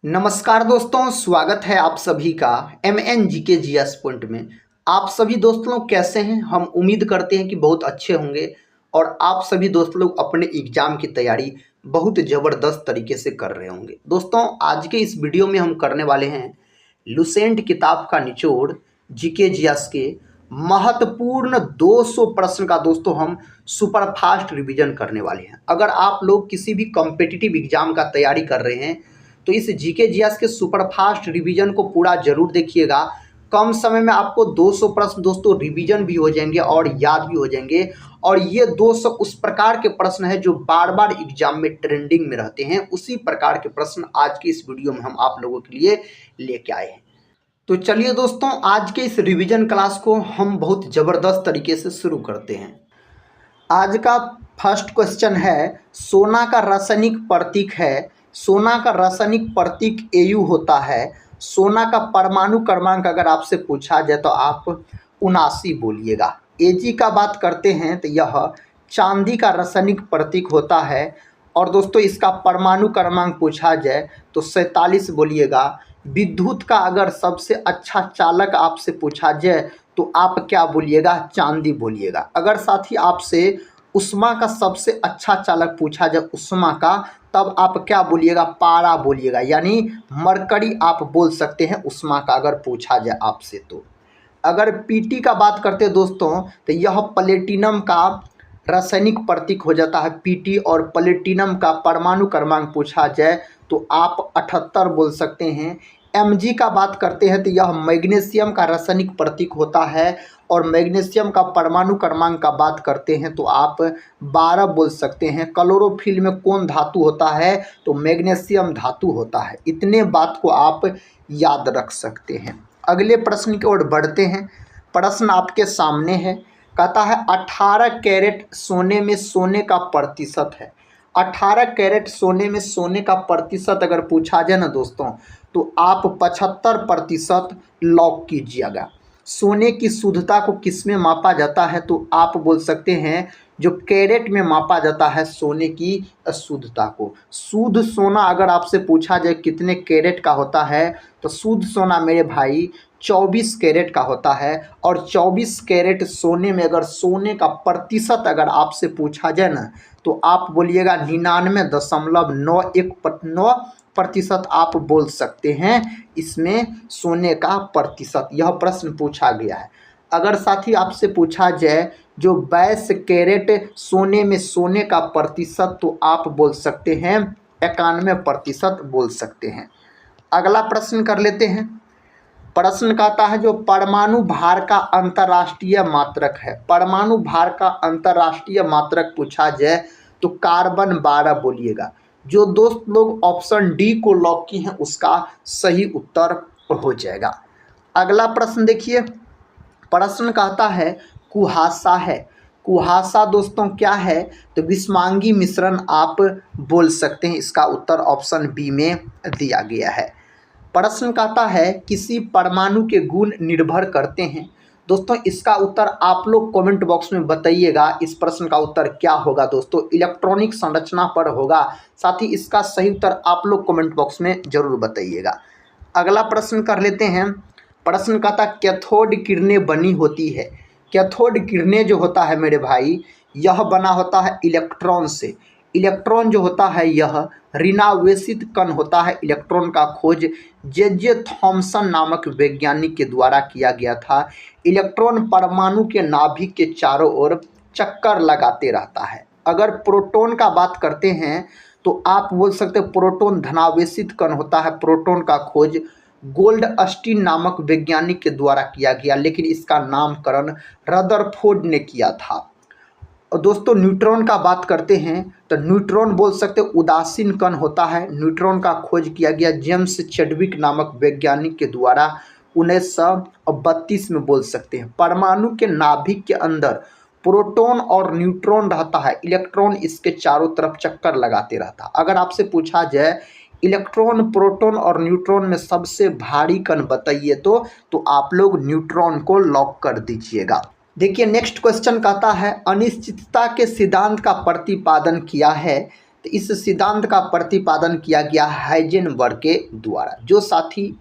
नमस्कार दोस्तों, स्वागत है आप सभी का MNGK GS पॉइंट में। आप सभी दोस्त लोग कैसे हैं? हम उम्मीद करते हैं कि बहुत अच्छे होंगे और आप सभी दोस्त लोग अपने एग्ज़ाम की तैयारी बहुत ज़बरदस्त तरीके से कर रहे होंगे। दोस्तों, आज के इस वीडियो में हम करने वाले हैं लुसेंट किताब का निचोड़ GK GS के महत्वपूर्ण 200 प्रश्न का दोस्तों हम सुपर फास्ट रिवीजन करने वाले हैं। अगर आप लोग किसी भी कॉम्पिटिटिव एग्जाम का तैयारी कर रहे हैं तो इस जीके जीएस के सुपर फास्ट रिवीजन को पूरा जरूर देखिएगा। कम समय में आपको 200 प्रश्न दोस्तों रिवीजन भी हो जाएंगे और याद भी हो जाएंगे। और ये 200 उस प्रकार के प्रश्न है जो बार बार एग्जाम में ट्रेंडिंग में रहते हैं। उसी प्रकार के प्रश्न आज की इस वीडियो में हम आप लोगों के लिए लेके आए हैं। तो चलिए दोस्तों, आज के इस रिवीजन क्लास को हम बहुत ज़बरदस्त तरीके से शुरू करते हैं। आज का फर्स्ट क्वेश्चन है, सोना का रासायनिक प्रतीक है। सोना का रासायनिक प्रतीक Au होता है। सोना का परमाणु क्रमांक अगर आपसे पूछा जाए तो आप 79 बोलिएगा। Ag का बात करते हैं तो यह चांदी का रासायनिक प्रतीक होता है। और दोस्तों इसका परमाणु क्रमांक पूछा जाए तो 47 बोलिएगा। विद्युत का अगर सबसे अच्छा चालक आपसे पूछा जाए तो आप क्या बोलिएगा? चांदी बोलिएगा। अगर साथ ही आपसे उष्मा का सबसे अच्छा चालक पूछा जाए उष्मा का, तब आप क्या बोलिएगा? पारा बोलिएगा। यानी मरकरी आप बोल सकते हैं उष्मा का अगर पूछा जाए आपसे तो। अगर पीटी का बात करते हैं दोस्तों तो यह प्लेटिनम का रासायनिक प्रतीक हो जाता है पीटी। और प्लेटिनम का परमाणु क्रमांक पूछा जाए तो आप 78 बोल सकते हैं। Mg का बात करते हैं तो यह मैग्नीशियम का रासायनिक प्रतीक होता है। और मैग्नीशियम का परमाणु क्रमांक का बात करते हैं तो आप 12 बोल सकते हैं। क्लोरोफिल में कौन धातु होता है? तो मैग्नीशियम धातु होता है। इतने बात को आप याद रख सकते हैं। अगले प्रश्न की ओर बढ़ते हैं। प्रश्न आपके सामने है, कहता है 18 कैरेट सोने में सोने का प्रतिशत है। 18 कैरेट सोने में सोने का प्रतिशत अगर पूछा जाए ना दोस्तों तो आप 75% लॉक कीजिएगा। सोने की शुद्धता को किस में मापा जाता है? तो आप बोल सकते हैं जो कैरेट में मापा जाता है सोने की शुद्धता को। शुद्ध सोना अगर आपसे पूछा जाए कितने कैरेट का होता है तो शुद्ध सोना मेरे भाई 24 कैरेट का होता है। और 24 कैरेट सोने में अगर सोने का प्रतिशत अगर आपसे पूछा जाए ना तो आप बोलिएगा 99.91% आप बोल सकते हैं इसमें सोने का प्रतिशत। यह प्रश्न पूछा गया है। अगर साथ ही आपसे पूछा जाए जो 22 कैरेट सोने में सोने का प्रतिशत तो आप बोल सकते हैं 91% बोल सकते हैं। अगला प्रश्न कर लेते हैं। प्रश्न कहता है जो परमाणु भार का अंतर्राष्ट्रीय मात्रक है। परमाणु भार का अंतर्राष्ट्रीय मात्रक पूछा जाए तो कार्बन 12 बोलिएगा। जो दोस्त लोग ऑप्शन डी को लॉक की हैं उसका सही उत्तर हो जाएगा। अगला प्रश्न देखिए। प्रश्न कहता है कुहासा है। कुहासा दोस्तों क्या है? तो विषमांगी मिश्रण आप बोल सकते हैं। इसका उत्तर ऑप्शन बी में दिया गया है। प्रश्न कहता है किसी परमाणु के गुण निर्भर करते हैं। दोस्तों इसका उत्तर आप लोग कमेंट बॉक्स में बताइएगा। इस प्रश्न का उत्तर क्या होगा दोस्तों? इलेक्ट्रॉनिक संरचना पर होगा। साथ ही इसका सही उत्तर आप लोग कमेंट बॉक्स में जरूर बताइएगा। अगला प्रश्न कर लेते हैं। प्रश्न कहता कैथोड किरणें बनी होती है। कैथोड किरणें जो होता है मेरे भाई यह बना होता है इलेक्ट्रॉन से। इलेक्ट्रॉन जो होता है यह ऋणावेशित कण होता है। इलेक्ट्रॉन का खोज जे थॉमसन नामक वैज्ञानिक के द्वारा किया गया था। इलेक्ट्रॉन परमाणु के नाभिक के चारों ओर चक्कर लगाते रहता है। अगर प्रोटॉन का बात करते हैं तो आप बोल सकते हैं प्रोटॉन धनावेशित कण होता है। प्रोटॉन का खोज गोल्डस्टीन नामक वैज्ञानिक के द्वारा किया गया, लेकिन इसका नामकरण रदरफोर्ड ने किया था। और दोस्तों न्यूट्रॉन का बात करते हैं तो न्यूट्रॉन बोल सकते उदासीन कण होता है। न्यूट्रॉन का खोज किया गया जेम्स चैडविक नामक वैज्ञानिक के द्वारा 1932 में बोल सकते हैं। परमाणु के नाभिक के अंदर प्रोटॉन और न्यूट्रॉन रहता है। इलेक्ट्रॉन इसके चारों तरफ चक्कर लगाते रहता है। अगर आपसे पूछा जाए इलेक्ट्रॉन प्रोटॉन और न्यूट्रॉन में सबसे भारी कण बताइए तो आप लोग न्यूट्रॉन को लॉक कर दीजिएगा। देखिए नेक्स्ट क्वेश्चन कहता है अनिश्चितता के सिद्धांत का प्रतिपादन किया है। तो इस सिद्धांत का प्रतिपादन किया गया हाइजेनबर्ग के द्वारा। जो साथी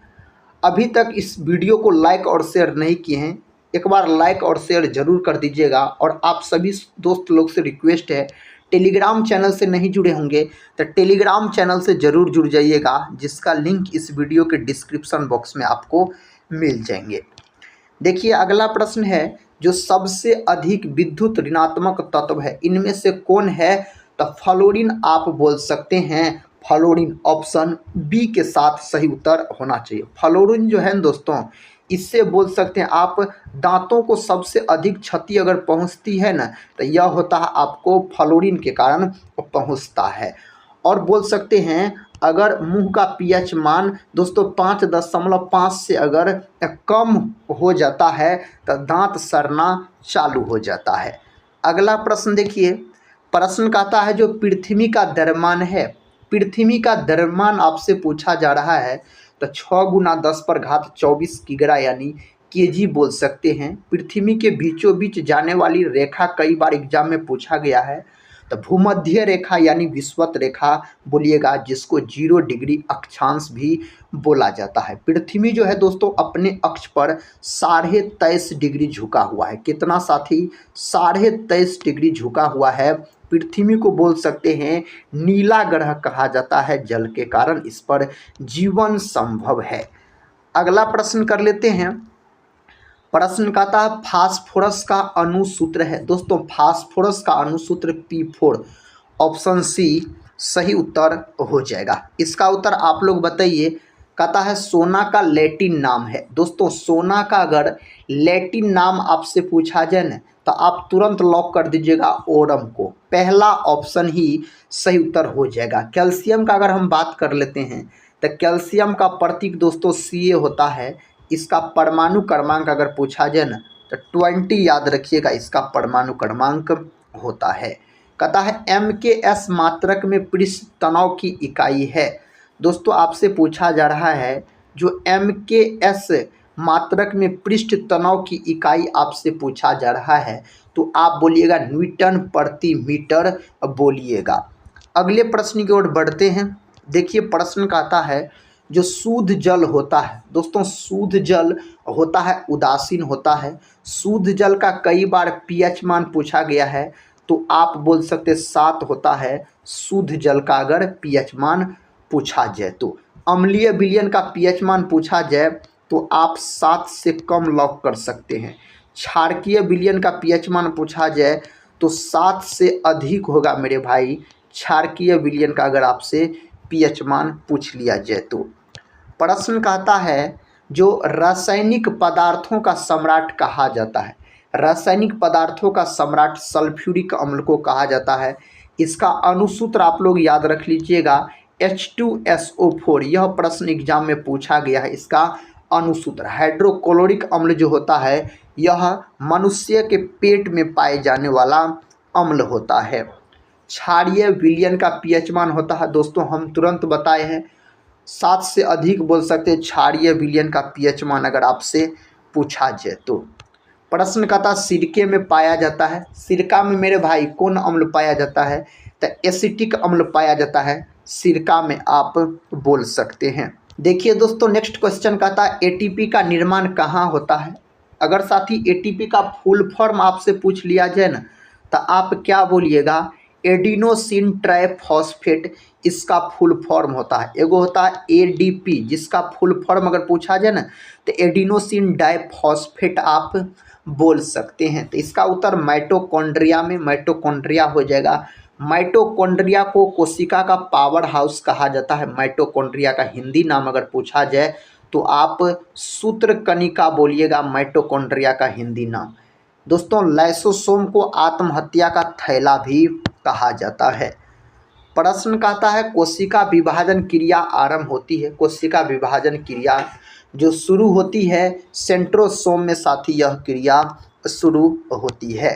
अभी तक इस वीडियो को लाइक और शेयर नहीं किए हैं, एक बार लाइक और शेयर जरूर कर दीजिएगा। और आप सभी दोस्त लोग से रिक्वेस्ट है, टेलीग्राम चैनल से नहीं जुड़े होंगे तो टेलीग्राम चैनल से ज़रूर जुड़ जाइएगा, जिसका लिंक इस वीडियो के डिस्क्रिप्शन बॉक्स में आपको मिल जाएंगे। देखिए अगला प्रश्न है, जो सबसे अधिक विद्युत ऋणात्मक तत्व है इनमें से कौन है? तो फ्लोरीन आप बोल सकते हैं। फ्लोरीन ऑप्शन बी के साथ सही उत्तर होना चाहिए। फ्लोरीन जो है न दोस्तों, इससे बोल सकते हैं आप दांतों को सबसे अधिक क्षति अगर पहुंचती है ना, तो यह होता है आपको फ्लोरीन के कारण पहुंचता है। और बोल सकते हैं अगर मुंह का पीएच मान दोस्तों 5.5 से अगर कम हो जाता है तो दांत सड़ना चालू हो जाता है। अगला प्रश्न देखिए, प्रश्न कहता है जो पृथ्वी का द्रव्यमान है, पृथ्वी का द्रव्यमान आपसे पूछा जा रहा है तो 6×10⁻24 किग्रा यानी केजी बोल सकते हैं। पृथ्वी के बीचों बीच जाने वाली रेखा कई बार एग्जाम में पूछा गया है, तो भूमध्य रेखा यानी विषुवत रेखा बोलिएगा, जिसको 0 डिग्री अक्षांश भी बोला जाता है। पृथ्वी जो है दोस्तों अपने अक्ष पर 23.5 डिग्री झुका हुआ है। कितना साथी? 23.5 डिग्री झुका हुआ है। पृथ्वी को बोल सकते हैं नीला ग्रह कहा जाता है, जल के कारण इस पर जीवन संभव है। अगला प्रश्न कर लेते हैं। प्रश्न कहता है फास्फोरस का अणुसूत्र है दोस्तों, फास्फोरस का अणुसूत्र P4। ऑप्शन सी सही उत्तर हो जाएगा। इसका उत्तर आप लोग बताइए। कहता है सोना का लैटिन नाम है दोस्तों, सोना का अगर लैटिन नाम आपसे पूछा जाए ना तो आप तुरंत लॉक कर दीजिएगा ओरम को, पहला ऑप्शन ही सही उत्तर हो जाएगा। कैल्शियम का अगर हम बात कर लेते हैं तो कैल्शियम का प्रतीक दोस्तों Ca होता है। इसका परमाणु क्रमांक अगर पूछा जाए ना तो 20 याद रखिएगा, इसका परमाणु क्रमांक होता है। कहता है MKS मात्रक में पृष्ठ तनाव की इकाई है दोस्तों, आपसे पूछा जा रहा है जो MKS मात्रक में पृष्ठ तनाव की इकाई आपसे पूछा जा रहा है तो आप बोलिएगा न्यूटन प्रति मीटर बोलिएगा। अगले प्रश्न की ओर बढ़ते हैं। देखिए प्रश्न कहता है जो शुद्ध जल होता है दोस्तों, शुद्ध जल होता है उदासीन होता है। शुद्ध जल का कई बार पीएच मान पूछा गया है तो आप बोल सकते 7 होता है शुद्ध जल का अगर पीएच मान पूछा जाए तो। अम्लीय विलयन का पीएच मान पूछा जाए तो आप 7 से कम लॉक कर सकते हैं। क्षारकीय विलयन का पीएच मान पूछा जाए तो 7 से अधिक होगा मेरे भाई, क्षारकीय विलयन का अगर आपसे पीएच मान पूछ लिया जाए तो। प्रश्न कहता है जो रासायनिक पदार्थों का सम्राट कहा जाता है, रासायनिक पदार्थों का सम्राट सल्फ्यूरिक अम्ल को कहा जाता है। इसका अणुसूत्र आप लोग याद रख लीजिएगा H2SO4, यह प्रश्न एग्जाम में पूछा गया है। इसका अणुसूत्र हाइड्रोक्लोरिक अम्ल जो होता है यह मनुष्य के पेट में पाए जाने वाला अम्ल होता है। क्षारीय विलयन का पीएच मान होता है दोस्तों, हम तुरंत बताए हैं 7 से अधिक बोल सकते हैं क्षारीय विलयन का पीएच मान अगर आपसे पूछा जाए तो। प्रश्न कहता सिरके में पाया जाता है, सिरका में मेरे भाई कौन अम्ल पाया जाता है? तो एसिटिक अम्ल पाया जाता है, सिरका में आप बोल सकते हैं। देखिए दोस्तों नेक्स्ट क्वेश्चन कहता है एटीपी का निर्माण कहाँ होता है? अगर साथी एटीपी का फुल फॉर्म आपसे पूछ लिया जाए ना तो आप क्या बोलिएगा? एडिनोसिन ट्राइफॉस्फेट इसका फुल फॉर्म होता है। एगो होता है एडीपी जिसका फुल फॉर्म अगर पूछा जाए ना तो एडिनोसिन डाइफॉस्फेट आप बोल सकते हैं। तो इसका उत्तर माइटोकॉन्ड्रिया में माइटोकॉन्ड्रिया हो जाएगा। माइटोकॉन्ड्रिया को कोशिका का पावर हाउस कहा जाता है। माइटोकॉन्ड्रिया का हिंदी नाम अगर पूछा जाए तो आप सूत्रकणिका बोलिएगा, माइटोकॉन्ड्रिया का हिंदी नाम। दोस्तों लाइसोसोम को आत्महत्या का थैला भी कहा जाता है। प्रश्न कहता है कोशिका विभाजन क्रिया आरंभ होती है, कोशिका विभाजन क्रिया जो शुरू होती है सेंट्रोसोम में साथी यह क्रिया शुरू होती है।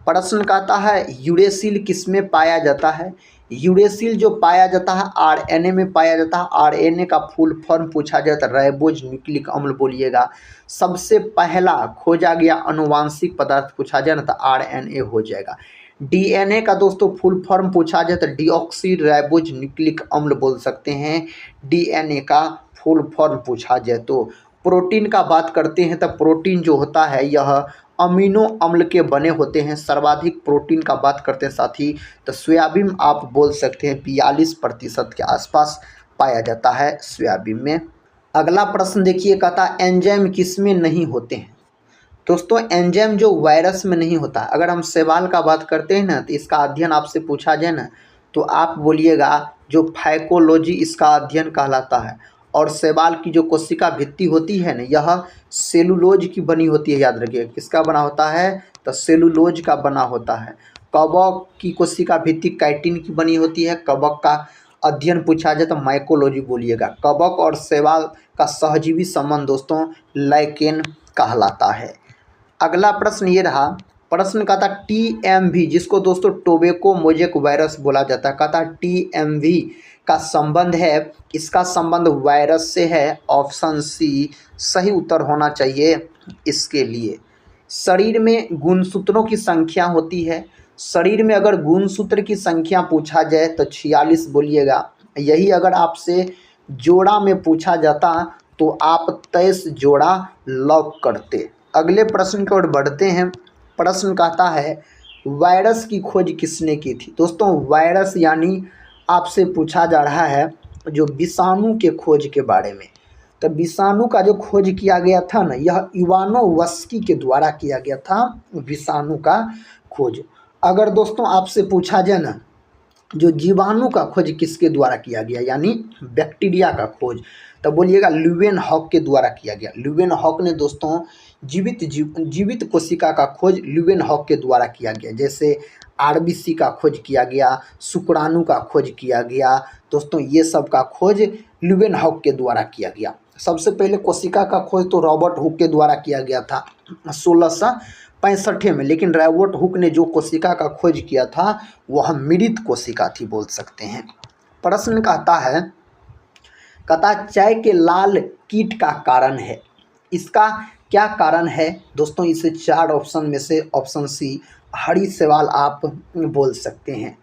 प्रश्न कहता है यूरेसिल किस में पाया जाता है? यूरेसिल जो पाया जाता है आरएनए में पाया जाता है। आरएनए का फुल फॉर्म पूछा जाए तो राइबोज न्यूक्लिक अम्ल बोलिएगा। सबसे पहला खोजा गया अनुवांशिक पदार्थ पूछा जाए ना तो आरएनए हो जाएगा। डीएनए का दोस्तों फुल फॉर्म पूछा जाए तो डीऑक्सी राइबोज न्यूक्लिक अम्ल बोल सकते हैं। डीएनए का फुल फॉर्म पूछा जाए तो प्रोटीन का बात करते हैं तो प्रोटीन जो होता है यह अमीनो अम्ल के बने होते हैं। सर्वाधिक प्रोटीन का बात करते हैं साथी तो सोयाबीन आप बोल सकते हैं 42% के आसपास पाया जाता है सोयाबीन में। अगला प्रश्न देखिए, कहता एंजाइम किसमें नहीं होते हैं। दोस्तों एंजाइम जो वायरस में नहीं होता। अगर हम शैवाल का बात करते हैं ना तो इसका अध्ययन आपसे पूछा जाए ना तो आप बोलिएगा जो फाइकोलॉजी इसका अध्ययन कहलाता है। और शैवाल की जो कोशिका भित्ति होती है ना यह सेलुलोज की बनी होती है। याद रखिए किसका बना होता है तो सेलुलोज का बना होता है। कवक की कोशिका भित्ति काइटिन की बनी होती है। कवक का अध्ययन पूछा जाए तो माइकोलॉजी बोलिएगा। कवक और शैवाल का सहजीवी संबंध दोस्तों लाइकेन कहलाता है। अगला प्रश्न ये रहा, प्रश्न कहता टीएमवी जिसको दोस्तों टोबैको मोजेक वायरस बोला जाता है। कहता टीएमवी का संबंध है, इसका संबंध वायरस से है। ऑप्शन सी सही उत्तर होना चाहिए इसके लिए। शरीर में गुणसूत्रों की संख्या होती है। शरीर में अगर गुणसूत्र की संख्या पूछा जाए तो 46 बोलिएगा। यही अगर आपसे जोड़ा में पूछा जाता तो आप 23 जोड़ा लॉक करते। अगले प्रश्न की ओर बढ़ते हैं। प्रश्न कहता है वायरस की खोज किसने की थी। दोस्तों वायरस यानी आपसे पूछा जा रहा है जो विषाणु के खोज के बारे में। तो विषाणु का जो खोज किया गया था ना यह इवानोवस्की के द्वारा किया गया था विषाणु का खोज। अगर दोस्तों आपसे पूछा जाए ना जो जीवाणु का खोज किसके द्वारा किया गया यानी बैक्टीरिया का खोज तो बोलिएगा ल्यूवेनहॉक के द्वारा किया गया। ल्यूवेनहॉक ने दोस्तों जीवित कोशिका का खोज ल्यूवेनहॉक के द्वारा किया गया। जैसे आरबीसी का खोज किया गया, शुक्राणु का खोज किया गया दोस्तों, ये सब का खोज ल्यूवेनहॉक के द्वारा किया गया। सबसे पहले कोशिका का खोज तो रॉबर्ट हुक के द्वारा किया गया था 1665 में। लेकिन रॉबर्ट हुक ने जो कोशिका का खोज किया था वह मृत कोशिका थी बोल सकते हैं। प्रश्न कहता चाय के लाल कीट का कारण है। इसका क्या कारण है दोस्तों। इसे 4 ऑप्शन में से ऑप्शन सी हरी शैवाल आप बोल सकते हैं।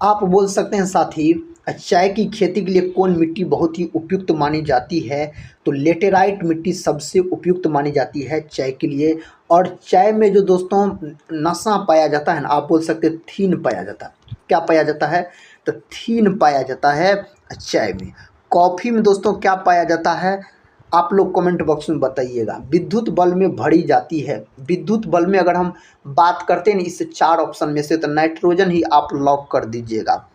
आप बोल सकते हैं साथी चाय की खेती के लिए कौन मिट्टी बहुत ही उपयुक्त मानी जाती है तो लेटेराइट मिट्टी सबसे उपयुक्त मानी जाती है चाय के लिए। और चाय में जो दोस्तों नशा पाया जाता है ना आप बोल सकते हैं थीन पाया जाता है। क्या पाया जाता है तो थीन पाया जाता है चाय में। कॉफ़ी में दोस्तों क्या पाया जाता है आप लोग कमेंट बॉक्स में बताइएगा। विद्युत बल्ब में भरी जाती है। विद्युत बल्ब में अगर हम बात करते हैं इस 4 ऑप्शन में से तो नाइट्रोजन ही आप लॉक कर दीजिएगा।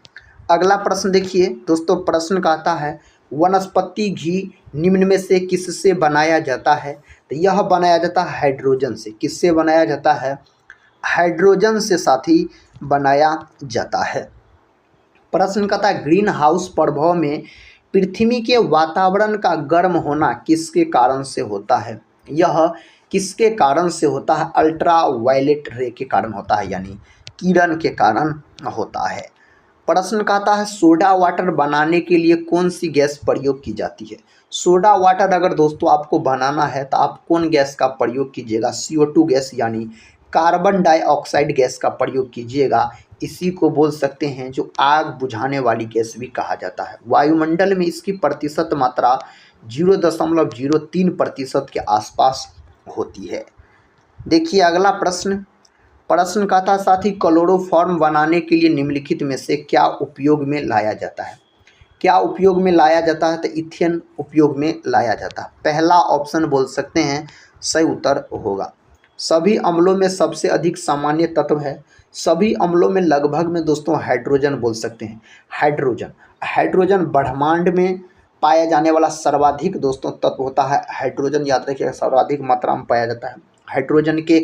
अगला प्रश्न देखिए दोस्तों, प्रश्न कहता है वनस्पति घी निम्न में से किससे बनाया जाता है तो यह बनाया जाता है हाइड्रोजन से। किससे बनाया जाता है हाइड्रोजन से साथी बनाया जाता है। प्रश्न कहता है ग्रीन हाउस प्रभाव में पृथ्वी के वातावरण का गर्म होना किसके कारण से होता है। यह किसके कारण से होता है अल्ट्रा वायलेट रे के कारण होता है यानी किरण के कारण होता है। प्रश्न कहता है सोडा वाटर बनाने के लिए कौन सी गैस प्रयोग की जाती है। सोडा वाटर अगर दोस्तों आपको बनाना है तो आप कौन गैस का प्रयोग कीजिएगा CO2 गैस यानी कार्बन डाइऑक्साइड गैस का प्रयोग कीजिएगा। इसी को बोल सकते हैं जो आग बुझाने वाली गैस भी कहा जाता है। वायुमंडल में इसकी प्रतिशत मात्रा 0.03% के आसपास होती है। देखिए अगला प्रश्न कहता साथी क्लोरोफॉर्म बनाने के लिए निम्नलिखित में से क्या उपयोग में लाया जाता है। क्या उपयोग में लाया जाता है तो इथेन उपयोग में लाया जाता है। पहला ऑप्शन बोल सकते हैं सही उत्तर होगा। सभी अम्लों में सबसे अधिक सामान्य तत्व है। सभी अम्लों में लगभग में दोस्तों हाइड्रोजन बोल सकते हैं। हाइड्रोजन ब्रह्मांड में पाया जाने वाला सर्वाधिक दोस्तों तत्व होता है हाइड्रोजन। याद रखिएगा सर्वाधिक मात्रा में पाया जाता है। हाइड्रोजन के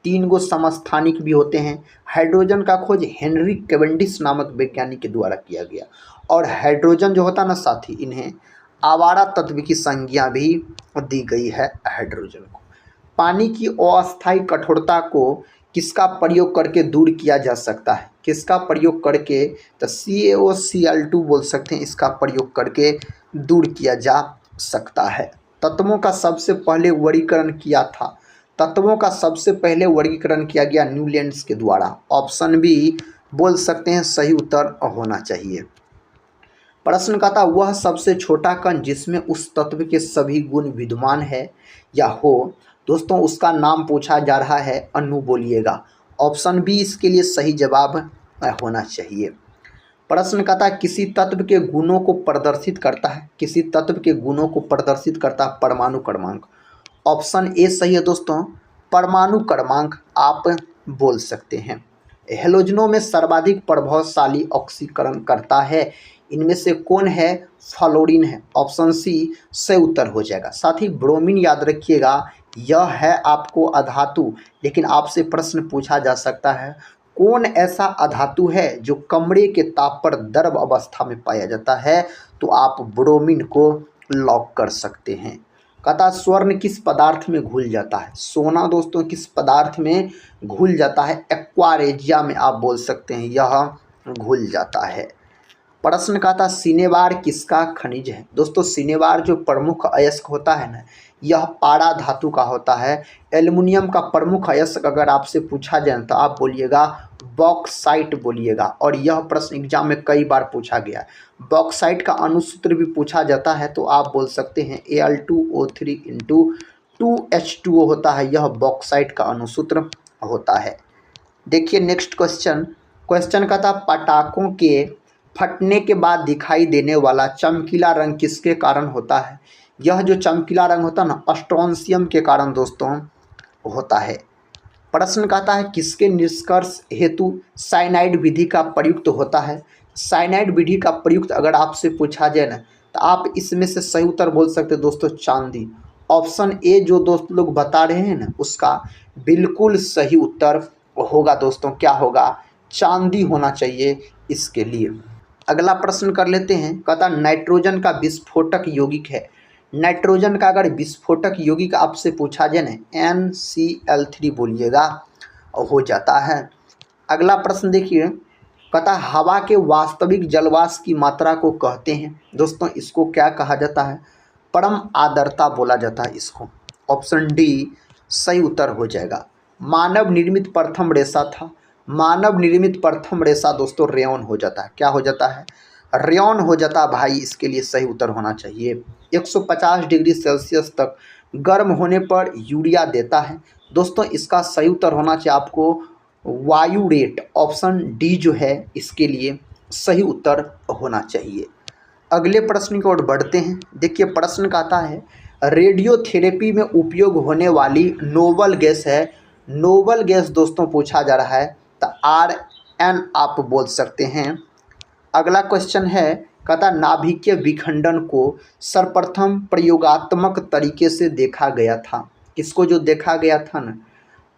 3 गो समस्थानिक भी होते हैं। हाइड्रोजन का खोज हेनरी कैवेंडिश नामक वैज्ञानिक के द्वारा किया गया। और हाइड्रोजन जो होता है ना साथी इन्हें आवारा तत्व की संज्ञा भी दी गई है हाइड्रोजन को। पानी की अस्थायी कठोरता को किसका प्रयोग करके दूर किया जा सकता है। किसका प्रयोग करके तो CaOCl2 बोल सकते हैं। इसका प्रयोग करके दूर किया जा सकता है। तत्वों का सबसे पहले वर्गीकरण किया था तत्वों का सबसे पहले वर्गीकरण किया गया न्यूलैंड्स के द्वारा। ऑप्शन बी बोल सकते हैं सही उत्तर होना चाहिए। प्रश्न का था वह सबसे छोटा कण जिसमें उस तत्व के सभी गुण विद्यमान है या हो, दोस्तों उसका नाम पूछा जा रहा है, अणु बोलिएगा। ऑप्शन बी इसके लिए सही जवाब होना चाहिए। प्रश्न का था किसी तत्व के गुणों को प्रदर्शित करता है, किसी तत्व के गुणों को प्रदर्शित करता है परमाणु क्रमांक। ऑप्शन ए सही है दोस्तों, परमाणु क्रमांक आप बोल सकते हैं। हेलोजनों में सर्वाधिक प्रभावशाली ऑक्सीकरण करता है, इनमें से कौन है, फ्लोरीन है। ऑप्शन सी सही उत्तर हो जाएगा। साथ ही ब्रोमीन याद रखिएगा यह है आपको अधातु, लेकिन आपसे प्रश्न पूछा जा सकता है कौन ऐसा अधातु है जो कमरे के ताप पर द्रव अवस्था में पाया जाता है, तो आप ब्रोमीन को लॉक कर सकते हैं। कहता स्वर्ण किस पदार्थ में घुल जाता है, सोना दोस्तों किस पदार्थ में घुल जाता है, एक्वारेजिया में आप बोल सकते हैं यह घुल जाता है। प्रश्न का था सिनेवार किसका खनिज है, दोस्तों सिनेवार जो प्रमुख अयस्क होता है ना, यह पारा धातु का होता है। एल्युमिनियम का प्रमुख अयस्क अगर आपसे पूछा जाए तो आप बोलिएगा बॉक्साइट बोलिएगा, और यह प्रश्न एग्जाम में कई बार पूछा गया है। बॉक्साइट का अनुसूत्र भी पूछा जाता है तो आप बोल सकते हैं Al2O3 इंटू 2H2O होता है, यह बॉक्साइट का अनुसूत्र होता है। देखिए नेक्स्ट क्वेश्चन का था पटाखों के फटने के बाद दिखाई देने वाला चमकीला रंग किसके कारण होता है। यह जो चमकीला रंग होता है ना, स्ट्रोंशियम के कारण दोस्तों होता है। प्रश्न कहता है किसके निष्कर्ष हेतु साइनाइड विधि का प्रयुक्त होता है। साइनाइड विधि का प्रयुक्त अगर आपसे पूछा जाए ना, तो आप इसमें से सही उत्तर बोल सकते हैं दोस्तों चांदी। ऑप्शन ए जो दोस्त लोग बता रहे हैं ना, उसका बिल्कुल सही उत्तर होगा दोस्तों, क्या होगा, चांदी होना चाहिए इसके लिए। अगला प्रश्न कर लेते हैं। कहता नाइट्रोजन का विस्फोटक यौगिक है। नाइट्रोजन का अगर विस्फोटक यौगिक आपसे पूछा जाए ना, NCl3 बोलिएगा, हो जाता है। अगला प्रश्न देखिए, कहता हवा के वास्तविक जलवाष्प की मात्रा को कहते हैं, दोस्तों इसको क्या कहा जाता है, परम आर्द्रता बोला जाता है इसको। ऑप्शन डी सही उत्तर हो जाएगा। मानव निर्मित प्रथम रेशा था, मानव निर्मित प्रथम रेशा दोस्तों रेयॉन हो जाता है, क्या हो जाता है, रेयॉन हो जाता है भाई, इसके लिए सही उत्तर होना चाहिए। 150 डिग्री सेल्सियस तक गर्म होने पर यूरिया देता है, दोस्तों इसका सही उत्तर होना चाहिए आपको वायु रेट। ऑप्शन डी जो है इसके लिए सही उत्तर होना चाहिए। अगले प्रश्न की ओर बढ़ते हैं। देखिए प्रश्न कहता है रेडियोथेरेपी में उपयोग होने वाली नोबल गैस है, नोबल गैस दोस्तों पूछा जा रहा है, तो RN आप बोल सकते हैं। अगला क्वेश्चन है, कहता नाभिकीय विखंडन को सर्वप्रथम प्रयोगात्मक तरीके से देखा गया था, किसको जो देखा गया था ना,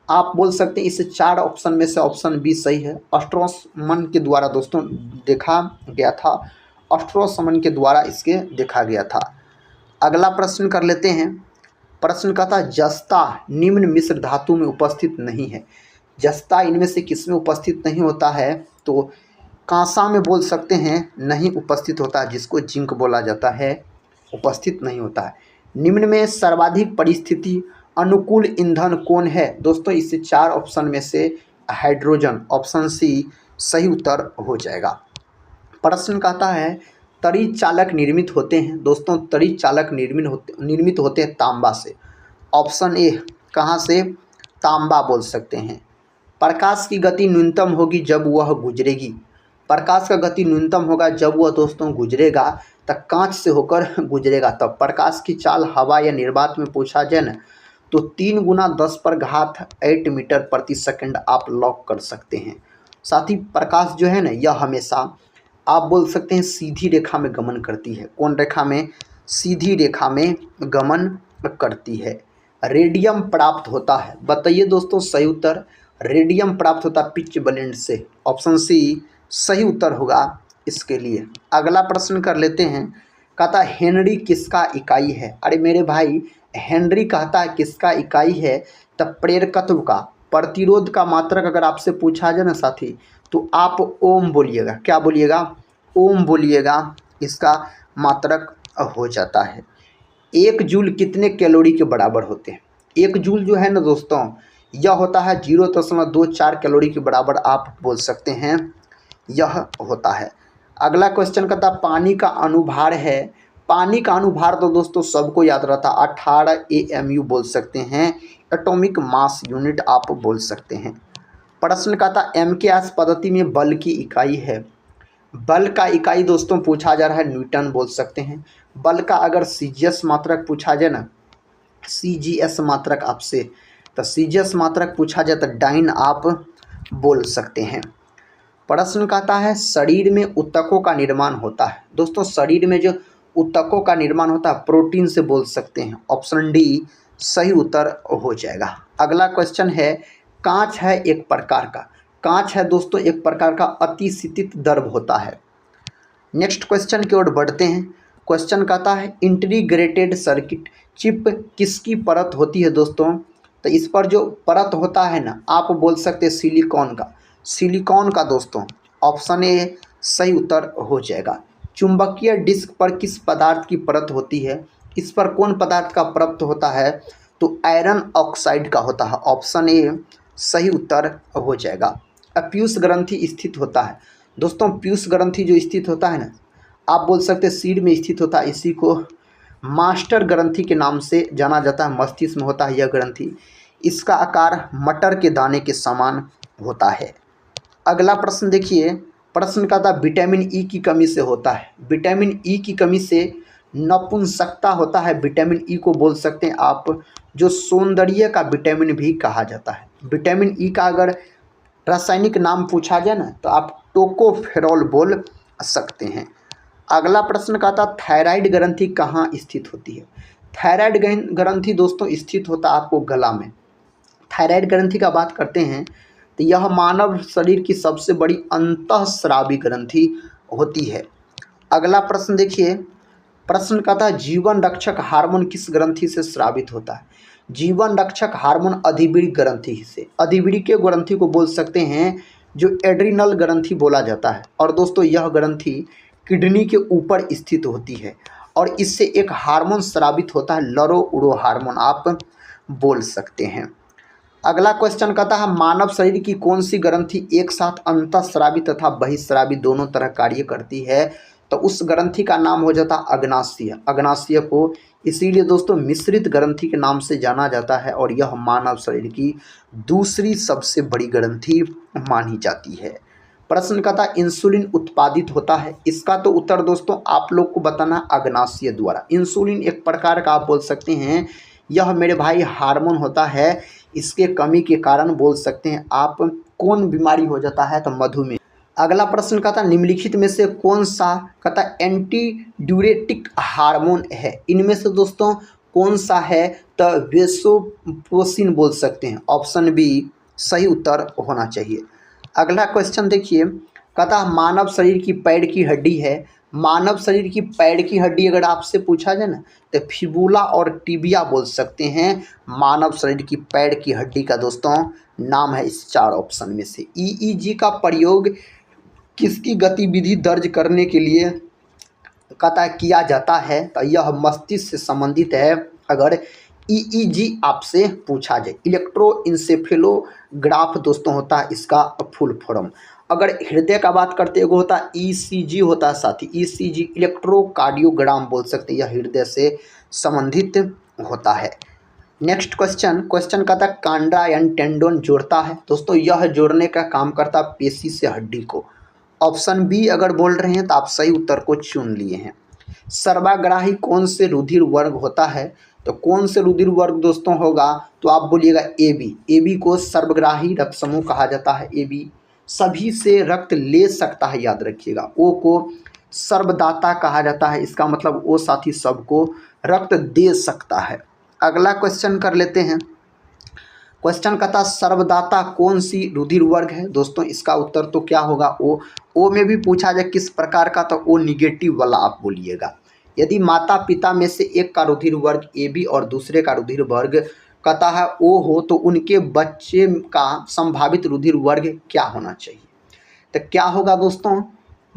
आप बोल सकते हैं इस 4 ऑप्शन में से ऑप्शन बी सही है, स्ट्रोसमन के द्वारा दोस्तों देखा गया था, स्ट्रोसमन के द्वारा इसके देखा गया था। अगला प्रश्न कर लेते हैं। प्रश्न का था जस्ता निम्न मिश्र धातु में उपस्थित नहीं है। जस्ता इनमें से किस में उपस्थित नहीं होता है, तो कांसा में बोल सकते हैं नहीं उपस्थित होता है, जिसको जिंक बोला जाता है, उपस्थित नहीं होता है। निम्न में सर्वाधिक परिस्थिति अनुकूल ईंधन कौन है, दोस्तों इस 4 ऑप्शन में से हाइड्रोजन। ऑप्शन सी सही उत्तर हो जाएगा। प्रश्न कहता है तड़ी चालक निर्मित होते हैं, दोस्तों तड़ी चालक निर्मित होते हैं तांबा से। ऑप्शन ए कहाँ से, तांबा बोल सकते हैं। प्रकाश की गति न्यूनतम होगी जब वह गुजरेगी, प्रकाश का गति न्यूनतम होगा जब वह दोस्तों गुजरेगा, तब कांच से होकर गुजरेगा। तब प्रकाश की चाल हवा या निर्वात में पूछा जाए ना, तो 3 गुना 10⁸ मीटर प्रति सेकंड आप लॉक कर सकते हैं। साथ ही प्रकाश जो है ना, यह हमेशा आप बोल सकते हैं सीधी रेखा में गमन करती है। कौन रेखा में, सीधी रेखा में गमन करती है। रेडियम प्राप्त होता है, बताइए दोस्तों सही उत्तर, रेडियम प्राप्त होता है पिच ब्लेंड से। ऑप्शन सी सही उत्तर होगा इसके लिए। अगला प्रश्न कर लेते हैं। कहता हेनरी किसका इकाई है, अरे मेरे भाई हेनरी कहता है किसका इकाई है, तब प्रेरकत्व का, प्रतिरोध का मात्रक अगर आपसे पूछा जाए ना साथी, तो आप ओम बोलिएगा, क्या बोलिएगा, ओम बोलिएगा, इसका मात्रक हो जाता है। 1 जूल कितने कैलोरी के बराबर होते हैं, 1 जूल जो है ना दोस्तों, यह होता है 0.24 कैलोरी के बराबर आप बोल सकते हैं यह होता है। अगला क्वेश्चन कहता है पानी का अनुभार है। पानी का अनुभार तो दोस्तों सबको याद रहता है 18 AMU बोल सकते हैं, एटॉमिक मास यूनिट आप बोल सकते हैं। प्रश्न कहता MKS पद्धति में बल की इकाई है। बल का इकाई दोस्तों पूछा जा रहा है न्यूटन बोल सकते हैं। बल का अगर CGS मात्रक पूछा जाए ना, CGS मात्रक आपसे, तो CGS मात्रक पूछा जाए तो डाइन आप बोल सकते हैं। प्रश्न कहता है शरीर में ऊतकों का निर्माण होता है। दोस्तों शरीर में जो ऊतकों का निर्माण होता है प्रोटीन से बोल सकते हैं। ऑप्शन डी सही उत्तर हो जाएगा। अगला क्वेश्चन है कांच है एक प्रकार का। कांच है दोस्तों एक प्रकार का अतिशीतित द्रव होता है। नेक्स्ट क्वेश्चन की ओर बढ़ते हैं। क्वेश्चन कहता है इंटीग्रेटेड सर्किट चिप किसकी परत होती है दोस्तों, तो इस पर जो परत होता है ना आप बोल सकते हैं सिलिकॉन का। सिलिकॉन का दोस्तों ऑप्शन ए सही उत्तर हो जाएगा। चुंबकीय डिस्क पर किस पदार्थ की परत होती है, इस पर कौन पदार्थ का परत होता है, तो आयरन ऑक्साइड का होता है। ऑप्शन ए सही उत्तर हो जाएगा। पीयूष ग्रंथि स्थित होता है। दोस्तों पीयूष ग्रंथि जो स्थित होता है ना आप बोल सकते हैं सिर में स्थित होता है, इसी को मास्टर ग्रंथि के नाम से जाना जाता है। मस्तिष्क में होता है यह ग्रंथि। इसका आकार मटर के दाने के समान होता है। अगला प्रश्न देखिए। प्रश्न का था विटामिन ई की कमी से होता है। विटामिन ई की कमी से नपुंसकता होता है। विटामिन ई को बोल सकते हैं आप जो सौंदर्य का विटामिन भी कहा जाता है। विटामिन ई का अगर रासायनिक नाम पूछा जाए ना तो आप टोकोफेरॉल बोल सकते हैं। अगला प्रश्न का था थायराइड ग्रंथि कहाँ स्थित होती है। थायराइड ग्रंथि दोस्तों स्थित होता है आपको गला में। थायराइड ग्रंथि का बात करते हैं तो यह मानव शरीर की सबसे बड़ी अंतःस्रावी ग्रंथि होती है। अगला प्रश्न देखिए। प्रश्न का था जीवन रक्षक हार्मोन किस ग्रंथि से स्रावित होता है। जीवन रक्षक हार्मोन अधिवीर्य ग्रंथि से। अधिवीर्य ग्रंथि को बोल सकते हैं जो एड्रिनल ग्रंथि बोला जाता है। और दोस्तों यह ग्रंथि किडनी के ऊपर स्थित होती है और इससे एक हार्मोन स्रावित होता है लरो उरो हार्मोन आप बोल सकते हैं। अगला क्वेश्चन कहता है मानव शरीर की कौन सी ग्रंथि एक साथ अंतःस्रावी तथा बहिःस्रावी दोनों तरह कार्य करती है, तो उस ग्रंथि का नाम हो जाता है अग्नाशय। अग्नाशय को इसीलिए दोस्तों मिश्रित ग्रंथि के नाम से जाना जाता है और यह मानव शरीर की दूसरी सबसे बड़ी ग्रंथि मानी जाती है। प्रश्न का था इंसुलिन उत्पादित होता है। इसका तो उत्तर दोस्तों आप लोग को बताना अग्नाशय द्वारा। इंसुलिन एक प्रकार का आप बोल सकते हैं यह मेरे भाई हार्मोन होता है। इसके कमी के कारण बोल सकते हैं आप कौन बीमारी हो जाता है, तो मधुमेह। अगला प्रश्न का था निम्नलिखित में से कौन सा कहता एंटी ड्यूरेटिक हार्मोन है। इनमें से दोस्तों कौन सा है, तो वेसोप्रेसिन बोल सकते हैं। ऑप्शन बी सही उत्तर होना चाहिए। अगला क्वेश्चन देखिए। कहता मानव शरीर की पैर की हड्डी है। मानव शरीर की पैर की हड्डी अगर आपसे पूछा जाए ना तो फिबुला और टिबिया बोल सकते हैं। मानव शरीर की पैर की हड्डी का दोस्तों नाम है इस 4 ऑप्शन में से। EEG का प्रयोग किसकी गतिविधि दर्ज करने के लिए कहता किया जाता है, तो यह मस्तिष्क से संबंधित है। अगर EEG आपसे पूछा जाए इलेक्ट्रोइंसेफेलोग्राफ दोस्तों होता है इसका फुल फॉर्म। अगर हृदय का बात करते हैं होता है ECG होता है साथी। ECG इलेक्ट्रोकार्डियोग्राम बोल सकते हैं, यह हृदय से संबंधित होता है। नेक्स्ट क्वेश्चन का था कांड्रा यानी टेंडोन जोड़ता है। दोस्तों यह जोड़ने का काम करता है पेशी से हड्डी को। ऑप्शन बी अगर बोल रहे हैं तो आप सही उत्तर को चुन लिए हैं। सर्वाग्राही कौन से रुधिर वर्ग होता है, तो कौन से रुधिर वर्ग दोस्तों होगा, तो आप बोलिएगा AB। AB को सर्वग्राही रक्त समूह कहा जाता है। AB सभी से रक्त ले सकता है, याद रखिएगा। O को सर्वदाता कहा जाता है। इसका मतलब O साथी सबको रक्त दे सकता है। अगला क्वेश्चन कर लेते हैं। क्वेश्चन का था सर्वदाता कौन सी रुधिर वर्ग है। दोस्तों इसका उत्तर तो क्या होगा O में भी पूछा जाए किस प्रकार का, तो O निगेटिव वाला आप बोलिएगा। यदि माता पिता में से एक का रुधिर वर्ग AB और दूसरे का रुधिर वर्ग कहता है O हो, तो उनके बच्चे का संभावित रुधिर वर्ग क्या होना चाहिए, तो क्या होगा दोस्तों,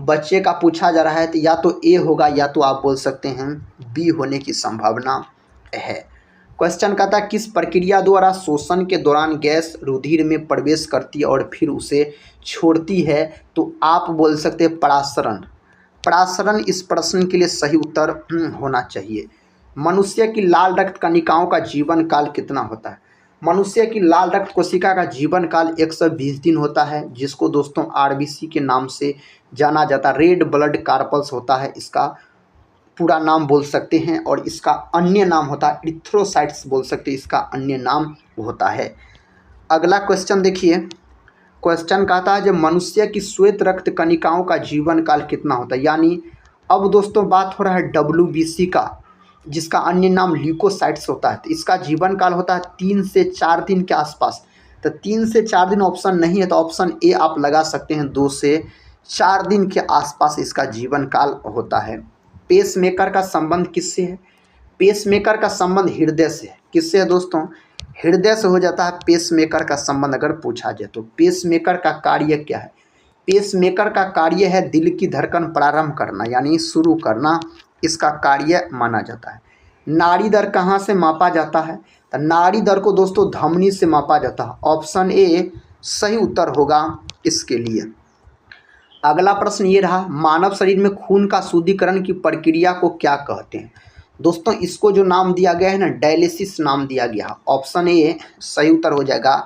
बच्चे का पूछा जा रहा है तो या तो A होगा या तो आप बोल सकते हैं B होने की संभावना है। क्वेश्चन कहता है किस प्रक्रिया द्वारा शोषण के दौरान गैस रुधिर में प्रवेश करती है और फिर उसे छोड़ती है? तो आप बोल सकते हैं परासरण। परासरण इस प्रश्न के लिए सही उत्तर होना चाहिए। मनुष्य की लाल रक्त कणिकाओं का जीवन काल कितना होता है? मनुष्य की लाल रक्त कोशिका का जीवन काल 120 दिन होता है, जिसको दोस्तों आरबीसी के नाम से जाना जाता है। रेड ब्लड कार्पल्स होता है इसका पूरा नाम बोल सकते हैं, और इसका अन्य नाम होता है इरिथ्रोसाइट्स बोल सकते हैं, इसका अन्य नाम होता है। अगला क्वेश्चन देखिए। क्वेश्चन कहता है जब मनुष्य की श्वेत रक्त कणिकाओं का जीवन काल कितना होता है? यानी अब दोस्तों बात हो रहा है डब्ल्यूबीसी का, जिसका अन्य नाम ल्यूकोसाइट्स होता है। तो इसका जीवन काल होता है 3 से 4 दिन के आसपास। तो 3 से 4 दिन ऑप्शन नहीं है, तो ऑप्शन ए आप लगा सकते हैं, 2 से 4 दिन के आसपास इसका जीवन काल होता है। पेसमेकर का संबंध किससे है? पेसमेकर का संबंध हृदय से है। किससे है दोस्तों? हृदय से हो जाता है पेसमेकर का संबंध अगर पूछा जाए तो। पेसमेकर का कार्य क्या है? पेसमेकर का कार्य है दिल की धड़कन प्रारंभ करना, यानी शुरू करना, इसका कार्य माना जाता है। नाड़ी दर कहाँ से मापा जाता है? तो नाड़ी दर को दोस्तों धमनी से मापा जाता है। ऑप्शन ए सही उत्तर होगा इसके लिए। अगला प्रश्न ये रहा, मानव शरीर में खून का शुद्धिकरण की प्रक्रिया को क्या कहते हैं? दोस्तों इसको जो नाम दिया गया है ना, डायलिसिस नाम दिया गया। ऑप्शन ए सही उत्तर हो जाएगा